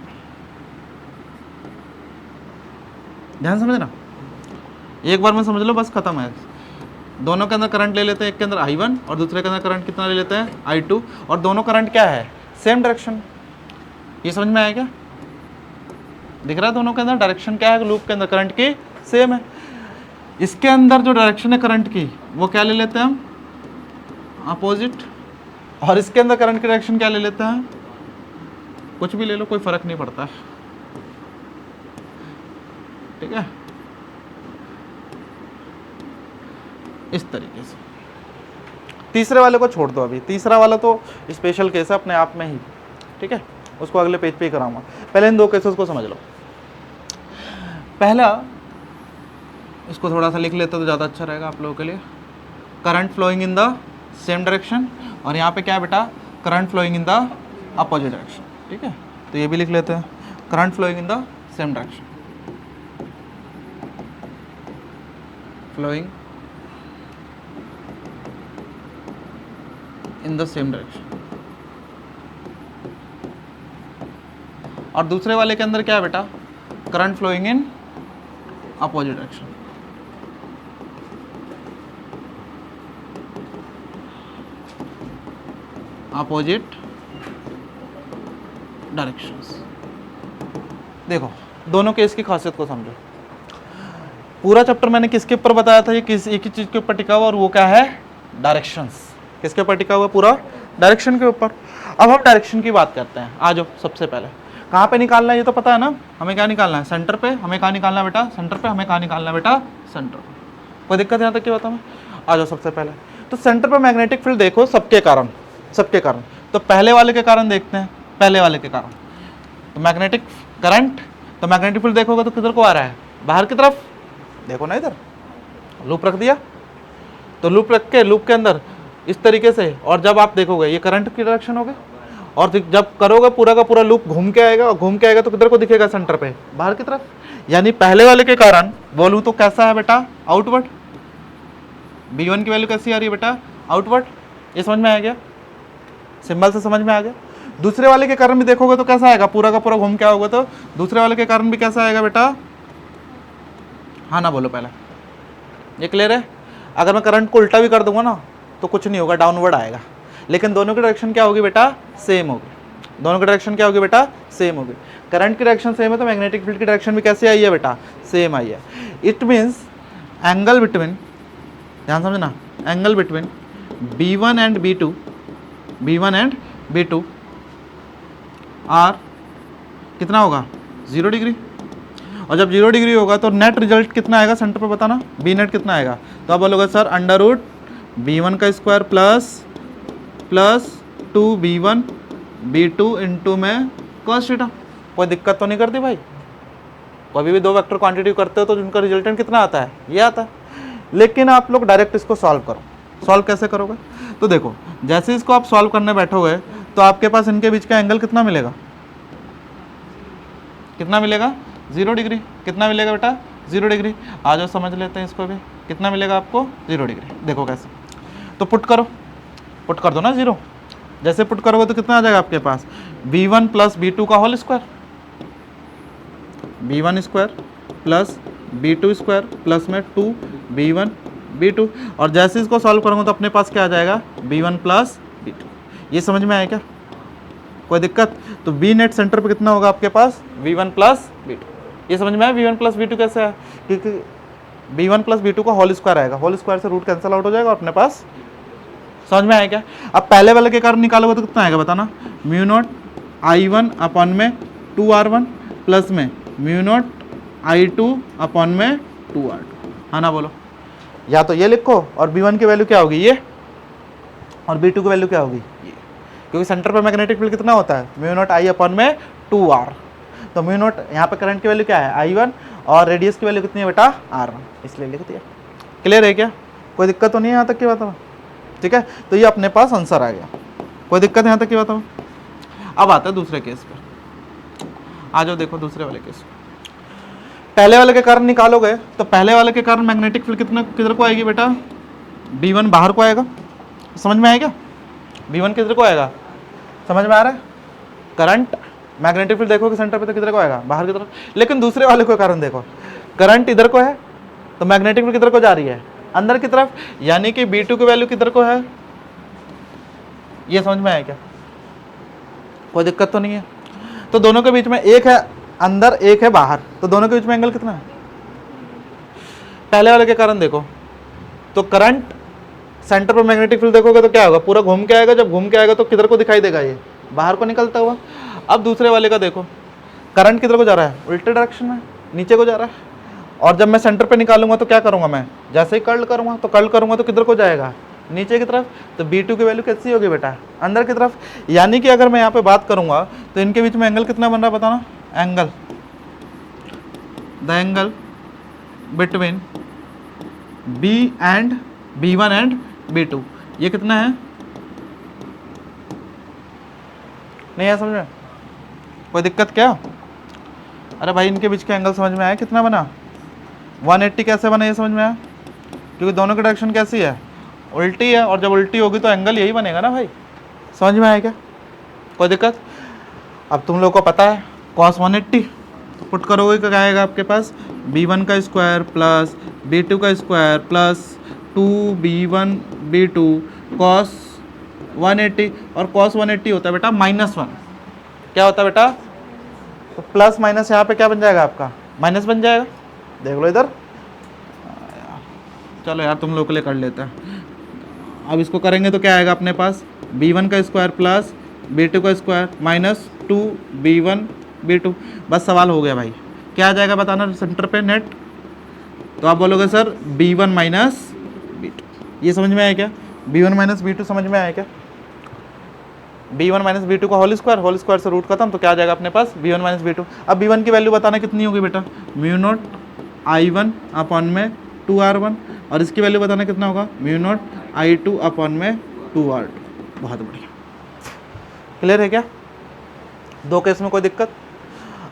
S1: ध्यान समझना, एक बार में समझ लो बस खत्म है। दोनों के अंदर करंट ले लेते हैं, एक के अंदर I1 और दूसरे के अंदर करंट कितना ले लेते हैं I2, और दोनों करंट क्या है? Same direction. ये समझ में आया क्या? दिख रहा है दोनों के अंदर डायरेक्शन क्या है? लूप के अंदर करंट की सेम है। इसके अंदर जो डायरेक्शन है करंट की वो क्या ले लेते हैं हम? अपोजिट। और इसके अंदर करंट की डायरेक्शन क्या ले लेते हैं? कुछ भी ले लो, कोई फर्क नहीं पड़ता। ठीक है, इस तरीके से। तीसरे वाले को छोड़ दो अभी, तीसरा वाला तो स्पेशल केस है अपने आप में ही। ठीक है, उसको अगले पेज पे ही कराऊंगा। पहले इन दो केसेस को समझ लो। पहला, इसको थोड़ा सा लिख लेते तो ज़्यादा अच्छा रहेगा आप लोगों के लिए। Current flowing in the same direction, और यहाँ पे क्या है बेटा? Current flowing in the opposite direction. ठीक है, तो ये भी लिख लेते हैं, current flowing in the same direction. Flowing in the same direction. और दूसरे वाले के अंदर क्या है बेटा? Current flowing in opposite direction. Opposite directions. देखो दोनों केस की खासियत को समझो। पूरा चैप्टर मैंने किसके ऊपर बताया था? ये किस एक ही चीज के ऊपर टिका हुआ, और वो क्या है? डायरेक्शंस। किसके ऊपर टिका हुआ? पूरा डायरेक्शन के ऊपर। अब हम डायरेक्शन की बात करते हैं। आ जाओ, सबसे पहले कहाँ पे निकालना है ये तो पता है ना? हमें क्या निकालना है? सेंटर पे। हमें कहाँ निकालना है बेटा? सेंटर पे। हमें कहाँ निकालना है बेटा? सेंटर पे। कोई दिक्कत यहाँ तक क्या बताऊँ? आ जाओ सबसे पहले तो सेंटर पे मैग्नेटिक फील्ड देखो सबके कारण, सबके कारण। तो पहले वाले के कारण देखते हैं, पहले वाले के कारण तो मैग्नेटिक करंट। तो मैग्नेटिक फील्ड देखोगे तो किधर को आ रहा है? बाहर की तरफ। देखो ना इधर लूप रख दिया, तो लूप रख के लूप के अंदर इस तरीके से, और जब आप देखोगे ये करंट की डायरेक्शन होगी, और जब करोगे पूरा का पूरा लूप घूम के आएगा, और घूम के आएगा तो किधर को दिखेगा? सेंटर पे, बाहर की तरफ। यानी पहले वाले के कारण बोलूँ तो कैसा है बेटा? आउटवर्ड। B1 की वैल्यू कैसी आ रही है बेटा? आउटवर्ड। ये समझ में आ गया? सिंबल से समझ में आ गया? दूसरे वाले के कारण भी देखोगे तो कैसा आएगा? पूरा का पूरा घूम के आओगे तो दूसरे वाले के कारण भी कैसा आएगा बेटा? हाँ ना बोलो पहले, ये क्लियर है? अगर मैं करंट को उल्टा भी कर दूंगा ना तो कुछ नहीं होगा, डाउनवर्ड आएगा। लेकिन दोनों की डायरेक्शन क्या होगी बेटा? सेम होगी। दोनों की डायरेक्शन क्या होगी बेटा? सेम होगी। करंट की डायरेक्शन सेम है तो मैग्नेटिक फील्ड की डायरेक्शन भी कैसे आई है बेटा? सेम आई है। इट मीन्स एंगल बिटवीन, ध्यान समझना, angle between B1 and B2, B1 and B2 are कितना होगा? 0 डिग्री। और जब 0 डिग्री होगा तो नेट रिजल्ट कितना आएगा? सेंटर पे बताना, बी नेट कितना आएगा? तो आप बोलोगे सर अंडर रूट B1 का square plus 2B1 B2 into में cos थीटा। कोई दिक्कत तो नहीं करती भाई? कभी भी दो वेक्टर क्वांटिटी करते हो तो उनका रिजल्टेंट कितना आता है? ये आता है। लेकिन आप लोग डायरेक्ट इसको सॉल्व करो। सॉल्व कैसे करोगे? तो देखो जैसे इसको आप सॉल्व करने बैठोगे तो आपके पास इनके बीच का एंगल कितना मिलेगा? कितना मिलेगा? 0 डिग्री। कितना मिलेगा बेटा? 0 डिग्री। आ जाओ समझ लेते हैं इसको भी। कितना मिलेगा आपको? 0 डिग्री। देखो कैसे, तो पुट करो, पुट कर दो ना 0। जैसे पुट करोगे तो कितना आ जाएगा आपके पास? B1 प्लस B2 का whole square, B1 square plus B2 square plus में 2B1 B2। और जैसे इसको सॉल्व करूँगा तो अपने पास क्या आ जाएगा? B1 plus B2। ये समझ में आया क्या? कोई दिक्कत? तो B नेट सेंटर पे कितना होगा आपके पास? V1 plus B2। ये समझ में आया V1 प्लस B2 कैसे है? क्योंकि B1 प्लस B2 का होल स्क्वायर आएगा, होल स्क्वायर से रूट कैंसिल आउट हो जाएगा अपने पास। समझ में आया क्या? अब पहले वाले के कारण निकालोगे तो कितना आएगा बताना? म्यू नॉट I1 अपॉन में 2R1 प्लस में म्यू नॉट I2 अपॉन में 2R2। हाँ ना बोलो? या तो ये लिखो, और B1 की वैल्यू क्या होगी? ये। और B2 की वैल्यू क्या होगी? ये। क्योंकि सेंटर पर मैग्नेटिक फील्ड कितना होता है? म्यू नॉट I अपॉन में 2R। तो म्यू नॉट यहाँ पे करंट की वैल्यू क्या है? I1, और रेडियस की वैल्यू कितनी है बेटा? R1, इसलिए लिख दिया। क्लियर है क्या? कोई दिक्कत तो नहीं है यहाँ तक की बात में? ठीक है, तो ये अपने पास आंसर आ गया, कोई दिक्कत है यहाँ तक की बात में? अब आता है दूसरे केस पर, आ जाओ देखो दूसरे वाले केस। पहले वाले के कारण निकालोगे तो पहले वाले के कारण मैग्नेटिक फील्ड कितना किधर को आएगी बेटा? B1 बाहर को आएगा, समझ में आएगा? B1 किधर को आएगा, समझ में आ रहा है? करंट मैग्नेटिक फील्ड देखोगे सेंटर पे तो किधर को आएगा? बाहर की तरफ। लेकिन दूसरे वाले को कारण देखो, करंट इधर को है तो मैग्नेटिक फील्ड किधर को जा रही है? अंदर की तरफ, यानी कि B2 की वैल्यू किधर को है? ये समझ में आया क्या? कोई दिक्कत तो नहीं है? तो दोनों के बीच में एक है अंदर, एक है बाहर, तो दोनों के बीच में एंगल कितना है? पहले वाले के कारण देखो तो करंट सेंटर पर मैग्नेटिक फील्ड देखोगे तो क्या होगा? पूरा घूम के आएगा, जब घूम के आएगा तो किधर को दिखाई देगा? ये बाहर को निकलता हुआ। अब दूसरे वाले का देखो, करंट किधर को जा रहा है? उल्टे डायरेक्शन में, नीचे को जा रहा है। और जब मैं सेंटर पे निकालूंगा तो क्या करूंगा? मैं जैसे ही कर्ल करूंगा तो किधर को जाएगा? नीचे की तरफ। तो B2 की वैल्यू कैसी होगी बेटा? अंदर की तरफ। यानी कि अगर मैं यहाँ पे बात करूंगा तो इनके बीच में एंगल कितना बन रहा है बताना? Angle, the angle between B1 and B2, ये कितना है? नहीं है समझ में? कोई दिक्कत क्या? अरे भाई इनके बीच का एंगल समझ में आया कितना बना? 180 कैसे बना ये समझ में आया? क्योंकि दोनों की डायरेक्शन कैसी है? उल्टी है, और जब उल्टी होगी तो एंगल यही बनेगा ना भाई। समझ में आया क्या? कोई दिक्कत? अब तुम लोग को पता है cos 180, तो पुट करोगे क्या आएगा आपके पास? B1 का स्क्वायर प्लस B2 का square plus 2B1 B2 cos 180, और cos 180 होता है बेटा -1। क्या होता है बेटा? तो प्लस माइनस यहाँ पे क्या बन जाएगा आपका? माइनस बन जाएगा। देख लो इधर, चलो यार तुम लोग के लिए कर लेते हैं। अब इसको करेंगे तो क्या आएगा अपने पास? B1 का स्क्वायर प्लस B2 का स्क्वायर माइनस 2B1 B2। बस सवाल हो गया भाई। क्या आ जाएगा बताना सेंटर पे नेट? तो आप बोलोगे सर B1 माइनस B2। ये समझ में आया क्या? B1 माइनस B2 समझ में आया क्या? B1 माइनस B2 का होल स्क्वायर से रूट खत्म, तो क्या आ जाएगा अपने पास? B1 minus B2। अब B1 की वैल्यू बताना कितनी होगी बेटा? म्यू नॉट I1 अपॉन में 2R1, और इसकी वैल्यू बताना कितना होगा? म्यू नॉट I2 अपॉन में 2R2। बहुत बढ़िया, क्लियर है क्या? दो केस में कोई दिक्कत?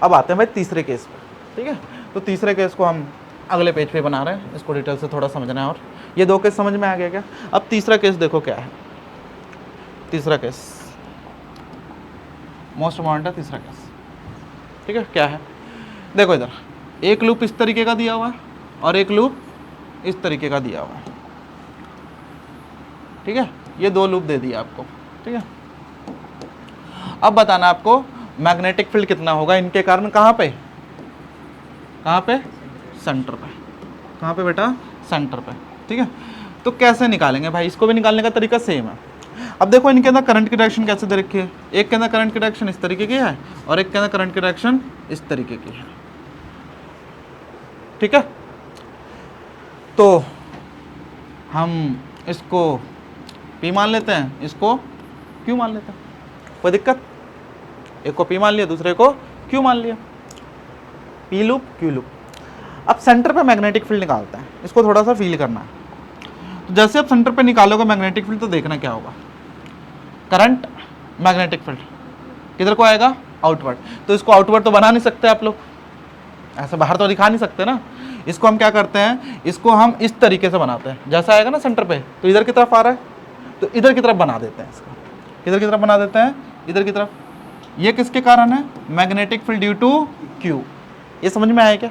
S1: अब आते हैं भाई तीसरे केस पे, ठीक है? तो तीसरे केस को हम अगले पेज पे बना रहे हैं, इसको डिटेल से थोड़ा समझना है। और ये दो केस समझ में आ गया क्या? अब तीसरा केस देखो क्या है। तीसरा केस मोस्ट इम्पॉर्टेंट है, तीसरा केस, ठीक है? क्या है देखो, इधर एक लूप इस तरीके का दिया हुआ है और एक लूप इस तरीके का दिया हुआ है, ठीक है? ये दो लूप दे दिया आपको, ठीक है? अब बताना आपको मैग्नेटिक फील्ड कितना होगा इनके कारण। कहाँ पे? कहाँ पे? सेंटर पे। कहाँ पे बेटा? सेंटर पे, ठीक है? तो कैसे निकालेंगे भाई? इसको भी निकालने का तरीका सेम है। अब देखो इनके अंदर करंट की डायरेक्शन कैसे दे रखी है? एक के अंदर करंट की डायरेक्शन इस तरीके की है और एक के अंदर करंट की डायरेक्शन इस तरीके की है, ठीक है? तो हम इसको P मान लेते हैं, इसको Q मान लेते हैं, कोई दिक्कत? एक को P मान लिया, दूसरे को Q मान लिया, P लूप Q लूप। अब सेंटर पे मैग्नेटिक फील्ड निकालते हैं, इसको थोड़ा सा फील करना है। तो जैसे आप सेंटर पे निकालोगे मैग्नेटिक फील्ड तो देखना क्या होगा? करंट मैग्नेटिक फील्ड किधर को आएगा? आउटवर्ड। तो इसको आउटवर्ड तो बना नहीं सकते आप लोग, ऐसे बाहर तो दिखा नहीं सकते ना। इसको हम क्या करते हैं? इसको हम इस तरीके से बनाते हैं, जैसा आएगा ना सेंटर पे तो इधर की तरफ आ रहा है तो इधर की तरफ बना देते हैं इसको। किधर की तरफ बना देते हैं? इधर की तरफ। ये किसके कारण है? Magnetic field due to Q। ये समझ में आया क्या?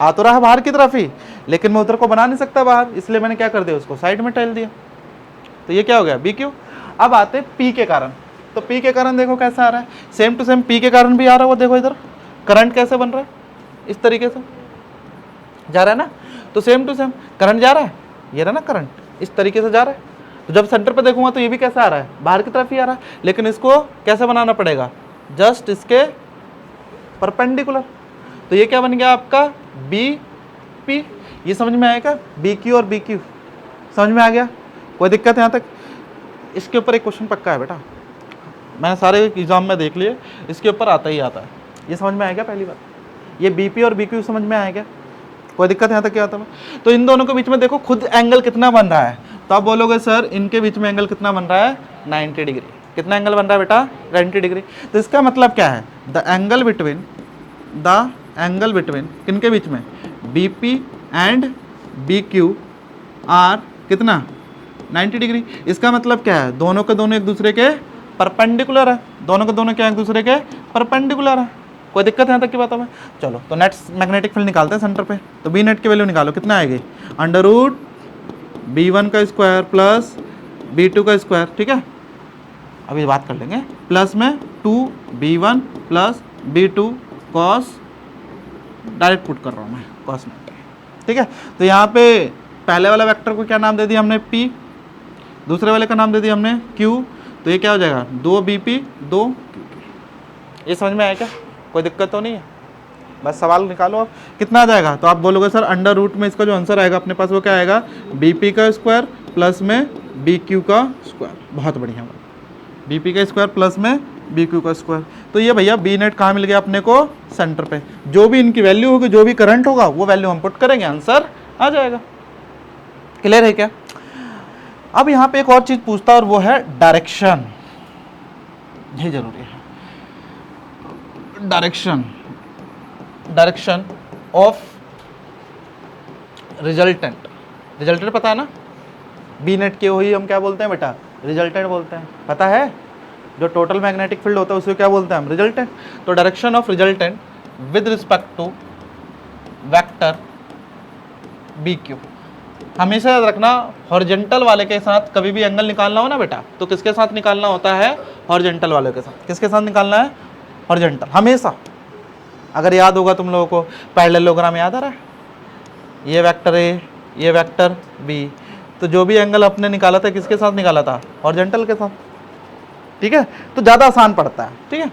S1: आ तो रहा है बाहर की तरफ ही, लेकिन मैं उधर को बना नहीं सकता बाहर, इसलिए मैंने क्या कर दिया? उसको साइड में टाइल दिया। तो ये क्या हो गया? BQ। अब आते P के कारण। तो P के कारण देखो कैसा आ रहा है? सेम टू सेम P के कारण भी आ रहा है। वो देखो इधर करंट कैसे बन रहा है, इस तरीके से जा रहा है ना। तो सेम टू सेम करंट जा रहा है, ये रहा ना करंट इस तरीके से जा रहा है। तो जब सेंटर पे देखूंगा तो ये भी कैसा आ रहा है? बाहर की तरफ ही आ रहा है, लेकिन इसको कैसे बनाना पड़ेगा? जस्ट इसके परपेंडिकुलर। तो ये क्या बन गया आपका? BP। ये समझ में आएगा? BQ और BQ समझ में आ गया? कोई दिक्कत है यहाँ तक? इसके ऊपर एक क्वेश्चन पक्का है बेटा, मैंने सारे एग्जाम में देख लिए, इसके ऊपर आता ही आता है। ये समझ में आएगा? पहली बात ये BP और BQ समझ में आएगा? कोई दिक्कत यहाँ तक क्या आता है? तो इन दोनों के बीच में देखो खुद एंगल कितना बन रहा है, तो आप बोलोगे सर इनके बीच में एंगल कितना बन रहा है, 90 डिग्री। कितना एंगल बन रहा है बेटा, 90 डिग्री। तो इसका मतलब क्या है, द एंगल बिटवीन किनके बीच में, BP एंड BQ आर कितना, 90 डिग्री। इसका मतलब क्या है, दोनों के दोनों एक दूसरे के परपेंडिकुलर है, दोनों के दोनों क्या एक दूसरे के परपेंडिकुलर है। कोई दिक्कत है यहाँ तक की बातों में? चलो तो नेट मैग्नेटिक फील्ड निकालते हैं सेंटर पे। तो बी नेट की वैल्यू निकालो, कितना आएगी, √B1 का स्क्वायर प्लस B2 का स्क्वायर, ठीक है। अभी बात कर लेंगे, प्लस में 2B1 plus B2 cos, direct put कर रहा हूँ मैं कॉस में, ठीक है। तो यहाँ पे पहले वाला वेक्टर को क्या नाम दे दिया हमने, P, दूसरे वाले का नाम दे दिया हमने Q। तो ये क्या हो जाएगा, 2BP 2QK। ये समझ में आया क्या, कोई दिक्कत तो नहीं है? बस सवाल निकालो आप, कितना आ जाएगा। तो आप बोलोगे सर अंडर रूट में इसका जो आंसर आएगा अपने पास वो क्या आएगा, BP का स्क्वायर प्लस में BQ का स्क्वायर। बहुत बढ़िया बात, BP का स्क्वायर प्लस में BQ का स्क्वायर। तो ये भैया बी नेट कहाँ मिल गया अपने को, सेंटर पे। जो भी इनकी वैल्यू होगी, जो भी करंट होगा वो वैल्यू हम पुट करेंगे, आंसर आ जाएगा। क्लियर है क्या? अब यहाँ पे एक और चीज पूछता है और वो है डायरेक्शन, ये जरूरी है। डायरेक्शन ऑफ रिजल्टेंट पता है ना, बी नेट के वही हम क्या बोलते हैं बेटा, रिजल्टेंट बोलते हैं, पता है। जो टोटल मैग्नेटिक फील्ड होता है उसे क्या बोलते हैं हम, रिजल्टेंट। तो direction of resultant with respect to vector BQ, हमेशा याद रखना हॉरिजॉन्टल वाले के साथ कभी भी एंगल निकालना हो ना बेटा, तो किसके साथ निकालना होता है, हॉरिजॉन्टल वाले के साथ। किसके साथ निकालना है, हॉरिजॉन्टल, हमेशा। अगर याद होगा तुम लोगों को, पैरेललोग्राम याद आ रहा है, ये वेक्टर A, ये वेक्टर B, तो जो भी एंगल अपने निकाला था किसके साथ निकाला था, हॉरिजॉन्टल के साथ, ठीक है। तो ज़्यादा आसान पड़ता है, ठीक है।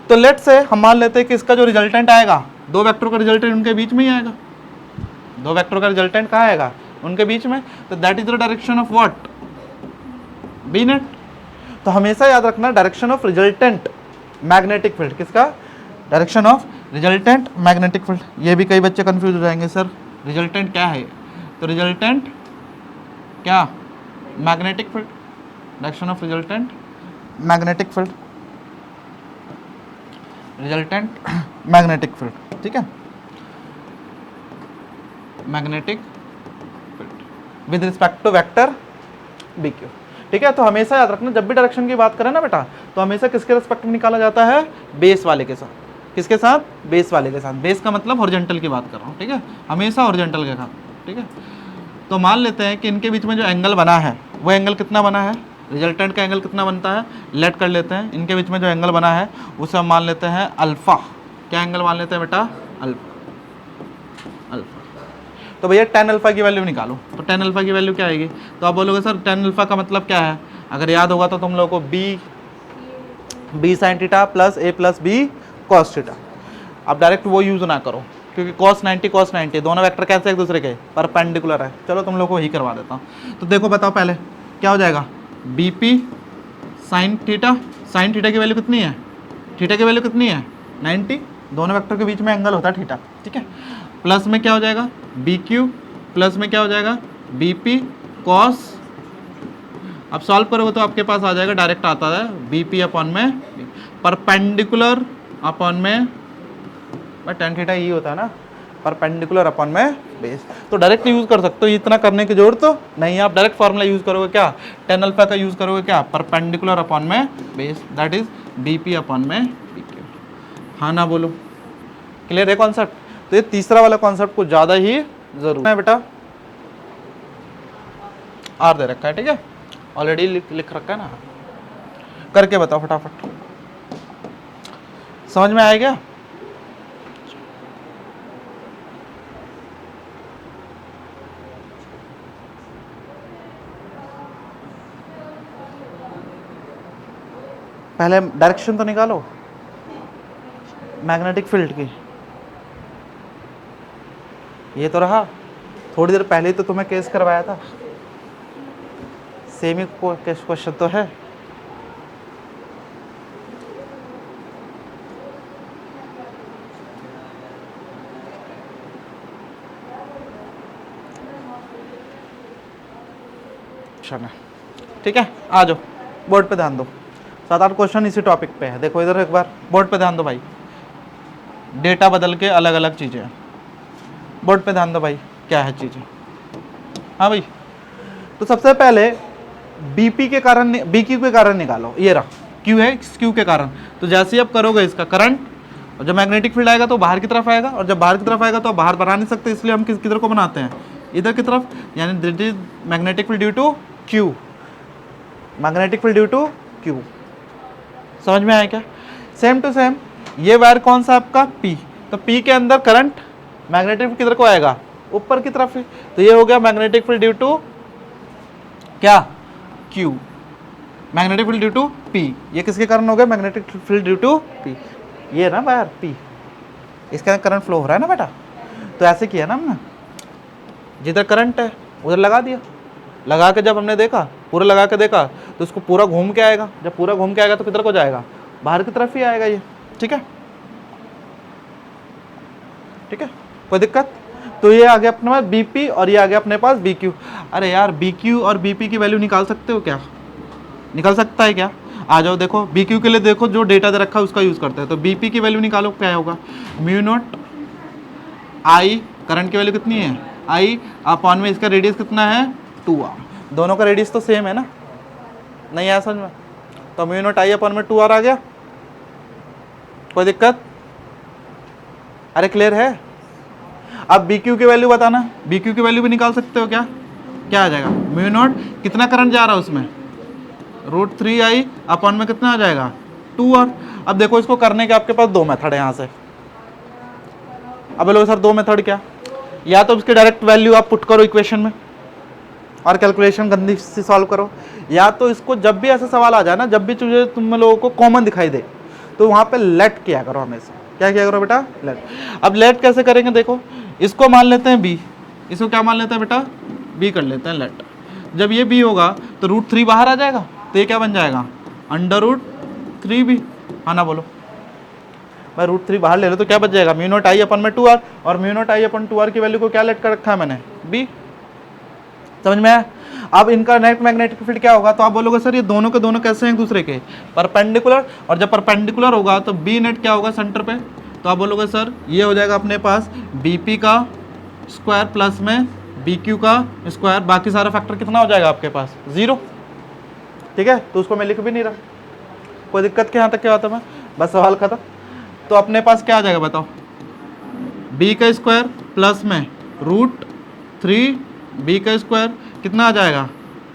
S1: तो लेट से हम मान लेते हैं कि इसका जो रिजल्टेंट आएगा, दो वेक्टरों का रिजल्टेंट उनके बीच में ही आएगा, दो वेक्टरों का रिजल्टेंट कहाँ आएगा, उनके बीच में। तो that is the direction of what, B net. तो हमेशा याद रखना direction of resultant magnetic field, किसका, direction of resultant magnetic field. ये भी कई बच्चे कंफ्यूज हो जाएंगे, सर रिजल्टेंट क्या है, तो रिजल्टेंट क्या, magnetic field, direction of resultant magnetic field, resultant magnetic field, ठीक है, magnetic field with respect to vector BQ, ठीक है। तो हमेशा याद रखना जब भी डायरेक्शन की बात करें ना बेटा, तो हमेशा किसके रिस्पेक्ट में निकाला जाता है, बेस वाले के साथ। किसके साथ, बेस वाले के साथ। बेस का मतलब हॉरिजॉन्टल की बात कर रहा हूँ, ठीक है, हमेशा हॉरिजॉन्टल के साथ, ठीक है। तो मान लेते हैं कि इनके बीच में जो एंगल बना है वो एंगल कितना बना है, रिजल्टेंट का एंगल कितना बनता है, लेट कर लेते हैं। इनके बीच में जो एंगल बना है उसे हम मान लेते हैं अल्फा। क्या एंगल मान लेते हैं बेटा, अल्फा। तो भैया tan अल्फा की वैल्यू निकालो। तो tan अल्फा की वैल्यू क्या आएगी, तो आप बोलोगे सर tan अल्फा का मतलब क्या है। अगर याद होगा तो तुम लोगों को b sin theta plus a plus b cos theta. आप डायरेक्ट वो यूज ना करो, क्योंकि cos 90 दोनों वेक्टर कैसे एक दूसरे के परपेंडिकुलर है। चलो तुम लोग को ही करवा देता हूँ। तो देखो बताओ पहले क्या हो जाएगा, bp sin थीटा की वैल्यू कितनी है, थीटा की वैल्यू कितनी है 90, दोनों वेक्टर के बीच में एंगल होता है थीटा, ठीक है। प्लस में क्या हो जाएगा BQ, प्लस में क्या हो जाएगा BP cos। अब सॉल्व करोगे तो आपके पास आ जाएगा, डायरेक्ट आता है BP अपॉन में परपेंडिकुलर अपॉन में tan थीटा ही होता है ना, परपेंडिकुलर अपॉन में बेस। तो डायरेक्ट यूज कर सकते हो, इतना करने की जरूरत तो नहीं है। आप डायरेक्ट फॉर्मूला यूज करोगे क्या, tan अल्फा का यूज करोगे क्या, परपेंडिकुलर अपॉन में base, that is BP upon में BQ। हाँ ना बोलो, क्लियर है कॉन्सेप्ट। तो ये तीसरा वाला कॉन्सेप्ट कुछ ज्यादा ही जरूरी है बेटा, आर दे रखा है, ठीक है, ऑलरेडी लिख रखा है ना, करके बताओ फटाफट, समझ में आएगा। पहले डायरेक्शन तो निकालो मैग्नेटिक फील्ड की, ये तो रहा, थोड़ी देर पहले ही तो तुम्हें केस करवाया था, सेम ही क्वेश्चन तो है। क्वेश्चन है, ठीक है। आ जाओ बोर्ड पे ध्यान दो, 7-8 क्वेश्चन इसी टॉपिक पे है। देखो इधर एक बार बोर्ड पे ध्यान दो भाई, डेटा बदल के अलग अलग चीज़ें हैं। बोर्ड पे ध्यान दो भाई, क्या है चीज़ें। हाँ भाई, तो सबसे पहले बीपी के कारण, बीक्यू के कारण निकालो। ये रहा क्यू है, क्यू के कारण। तो जैसे ही आप करोगे इसका करंट, और जब मैग्नेटिक फील्ड आएगा तो बाहर की तरफ आएगा, और जब बाहर की तरफ आएगा तो आप बाहर बना नहीं सकते, इसलिए हम किधर को बनाते हैं, इधर की तरफ। यानी that is magnetic field due to Q, magnetic field due to Q. समझ में आया क्या? सेम टू सेम ये वायर कौन सा आपका पी, तो पी के अंदर करंट मैग्नेटिक फील्ड किधर को आएगा, ऊपर की तरफ। तो ये हो गया मैग्नेटिक फील्ड ड्यू टू क्या, Q. Magnetic field due to P, ये किसके कारण हो गया, magnetic field due to P. ये ना वायर पी, इसके अंदर करंट फ्लो हो रहा है ना बेटा। तो ऐसे किया ना हमने, जिधर करंट है उधर लगा दिया, लगा के जब हमने देखा, पूरा लगा के देखा, तो उसको पूरा घूम के आएगा। जब पूरा घूम के आएगा तो किधर को जाएगा, बाहर की तरफ ही आएगा ये, ठीक है। ठीक है, कोई दिक्कत? तो ये आ गया अपने पास बीपी और ये आ गया अपने पास बीक्यू। अरे यार बीक्यू और बीपी की वैल्यू निकाल सकते हो क्या, निकल सकता है क्या? आ जाओ देखो, बीक्यू के लिए देखो जो डेटा दे रखा है उसका यूज़ करते हैं। तो बीपी की वैल्यू निकालो, क्या होगा, म्यू नॉट आई, करंट की वैल्यू कितनी है आई, अपॉन में इसका रेडियस कितना है 2r। दोनों का रेडियस तो सेम है ना, नहीं आया समझ में? तो म्यू नॉट आई अपॉन में 2r आ गया। कोई दिक्कत? अरे क्लियर है? अब बीक्यू की वैल्यू बताना, बीक्यू की वैल्यू भी निकाल सकते हो क्या? क्या आ जाएगा, म्यू नॉट कितना करंट जा रहा है उसमें, √3i अपॉन में कितना आ जाएगा 2r। अब देखो इसको करने के आपके पास दो मेथड है यहाँ से। अब लोग सर दो मेथड क्या, या तो उसकी डायरेक्ट वैल्यू आप पुट करो इक्वेशन में और कैलकुलेशन गंदी से सॉल्व करो, या तो इसको जब भी ऐसा सवाल आ जाए ना, जब भी तुम लोगों को कॉमन दिखाई दे तो वहाँ पे लेट किया करो हमेशा। क्या किया करो बेटा, लेट। अब लेट कैसे करेंगे, देखो इसको मान लेते हैं बी, इसको क्या मान लेते हैं बेटा, बी कर लेते हैं लेट। जब ये बी होगा तो √3 बाहर आ जाएगा, तो ये क्या बन जाएगा, √3b। हाँ ना बोलो भाई, √3 बाहर ले लो तो क्या बच जाएगा, म्यू नॉट आई अपन में 2r, और mu not I upon 2r की वैल्यू को क्या लेट कर रखा है मैंने, b। समझ में आया? अब इनका नेट मैग्नेटिक फील्ड क्या होगा, तो आप बोलोगे सर ये दोनों के दोनों कैसे हैं एक दूसरे के, परपेंडिकुलर। और जब परपेंडिकुलर होगा तो बी नेट क्या होगा सेंटर पे, तो आप बोलोगे सर ये हो जाएगा अपने पास बीपी का स्क्वायर प्लस में बीक्यू का स्क्वायर, बाकी सारा फैक्टर कितना हो जाएगा आपके पास 0। ठीक है, तो उसको मैं लिख भी नहीं रहा। कोई दिक्कत के यहाँ तक क्या होता है, मैं बस सवाल खत्म। तो अपने पास क्या आ जाएगा बताओ, बी का स्क्वायर प्लस में √3 बी का स्क्वायर कितना आ जाएगा,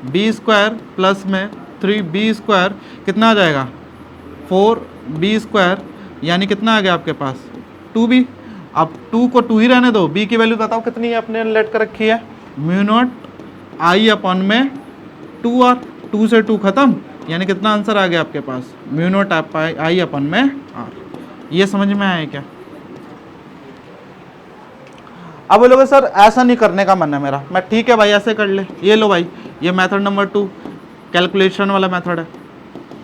S1: बी स्क्वायर प्लस में 3b स्क्वायर कितना आ जाएगा 4b स्क्वायर, यानी कितना आ गया आपके पास 2b। अब 2 को 2 ही रहने दो, b की वैल्यू बताओ कितनी है अपने लेट कर रखी है, म्यू नॉट आई अपॉन में 2r, 2 से 2 खत्म, यानी कितना आंसर आ गया आपके पास, म्यू नॉट आई अपॉन में r। ये समझ में आया क्या? अब बोलोगे सर ऐसा नहीं करने का मन है मेरा, मैं ठीक है भाई ऐसे कर ले। ये लो भाई, ये मेथड नंबर 2 कैलकुलेशन वाला मेथड है।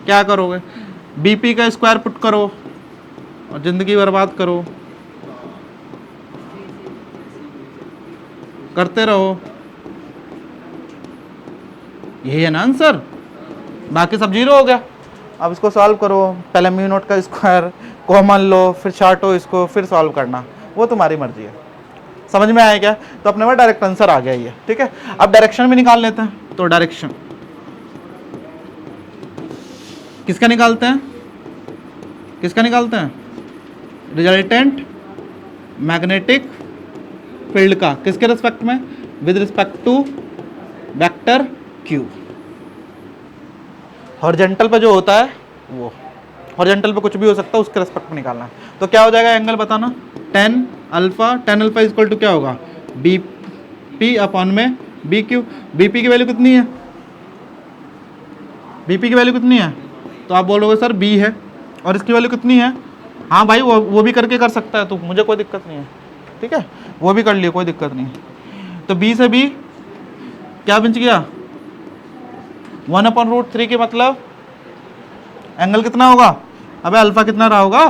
S1: क्या करोगे, बीपी का स्क्वायर पुट करो और ज़िंदगी बर्बाद करो, करते रहो, यही है ना आंसर, बाकी सब 0 हो गया। अब इसको सॉल्व करो, पहले म्यू नॉट का स्क्वायर कॉमन लो, फिर चार्टो इसको, फिर सॉल्व करना, वो तुम्हारी मर्जी है। समझ में आया क्या? तो अपने पास डायरेक्ट आंसर आ गया ये, ठीक है। अब डायरेक्शन भी निकाल लेते हैं। तो डायरेक्शन किसका निकालते हैं, किसका निकालते हैं, रिजल्टेंट मैग्नेटिक फील्ड का, किसके रिस्पेक्ट में, with respect to vector Q. Horizontal पे जो होता है वो, हॉरिजॉन्टल पे कुछ भी हो सकता है, उसके रिस्पेक्ट में निकालना है। तो क्या हो जाएगा एंगल बताना, tan अल्फा इक्वल टू क्या होगा, बी पी अपॉन में बी क्यू। बीपी की वैल्यू कितनी है, बीपी की वैल्यू कितनी है, तो आप बोलोगे सर बी है, और इसकी वैल्यू कितनी है, हाँ भाई वो भी करके कर सकता है, तो मुझे कोई दिक्कत नहीं है, ठीक है, वो भी कर लियो, कोई दिक्कत नहीं। तो बी से बी क्या बच गया, 1/√3 के मतलब एंगल कितना होगा, अबे अल्फा कितना रहा होगा,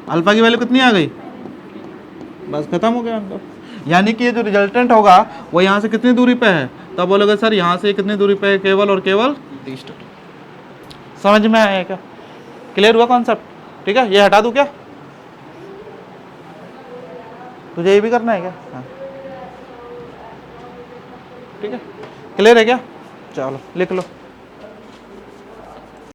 S1: अल्फा की वैल्यू कितनी आ गई, बस खत्म हो गया आंसर। यानी कि ये जो रिजल्टेंट होगा वो यहाँ से कितनी दूरी पे है, तो तब बोलोगे सर यहाँ से कितनी दूरी पे है केवल और केवल
S2: 30 डिग्री।
S1: समझ में आया क्या? क्लियर हुआ कॉन्सेप्ट? ठीक है, ये हटा दूँ क्या? तुझे ये भी करना है क्या? हाँ ठीक है, क्लियर है क्या? चलो लिख लो।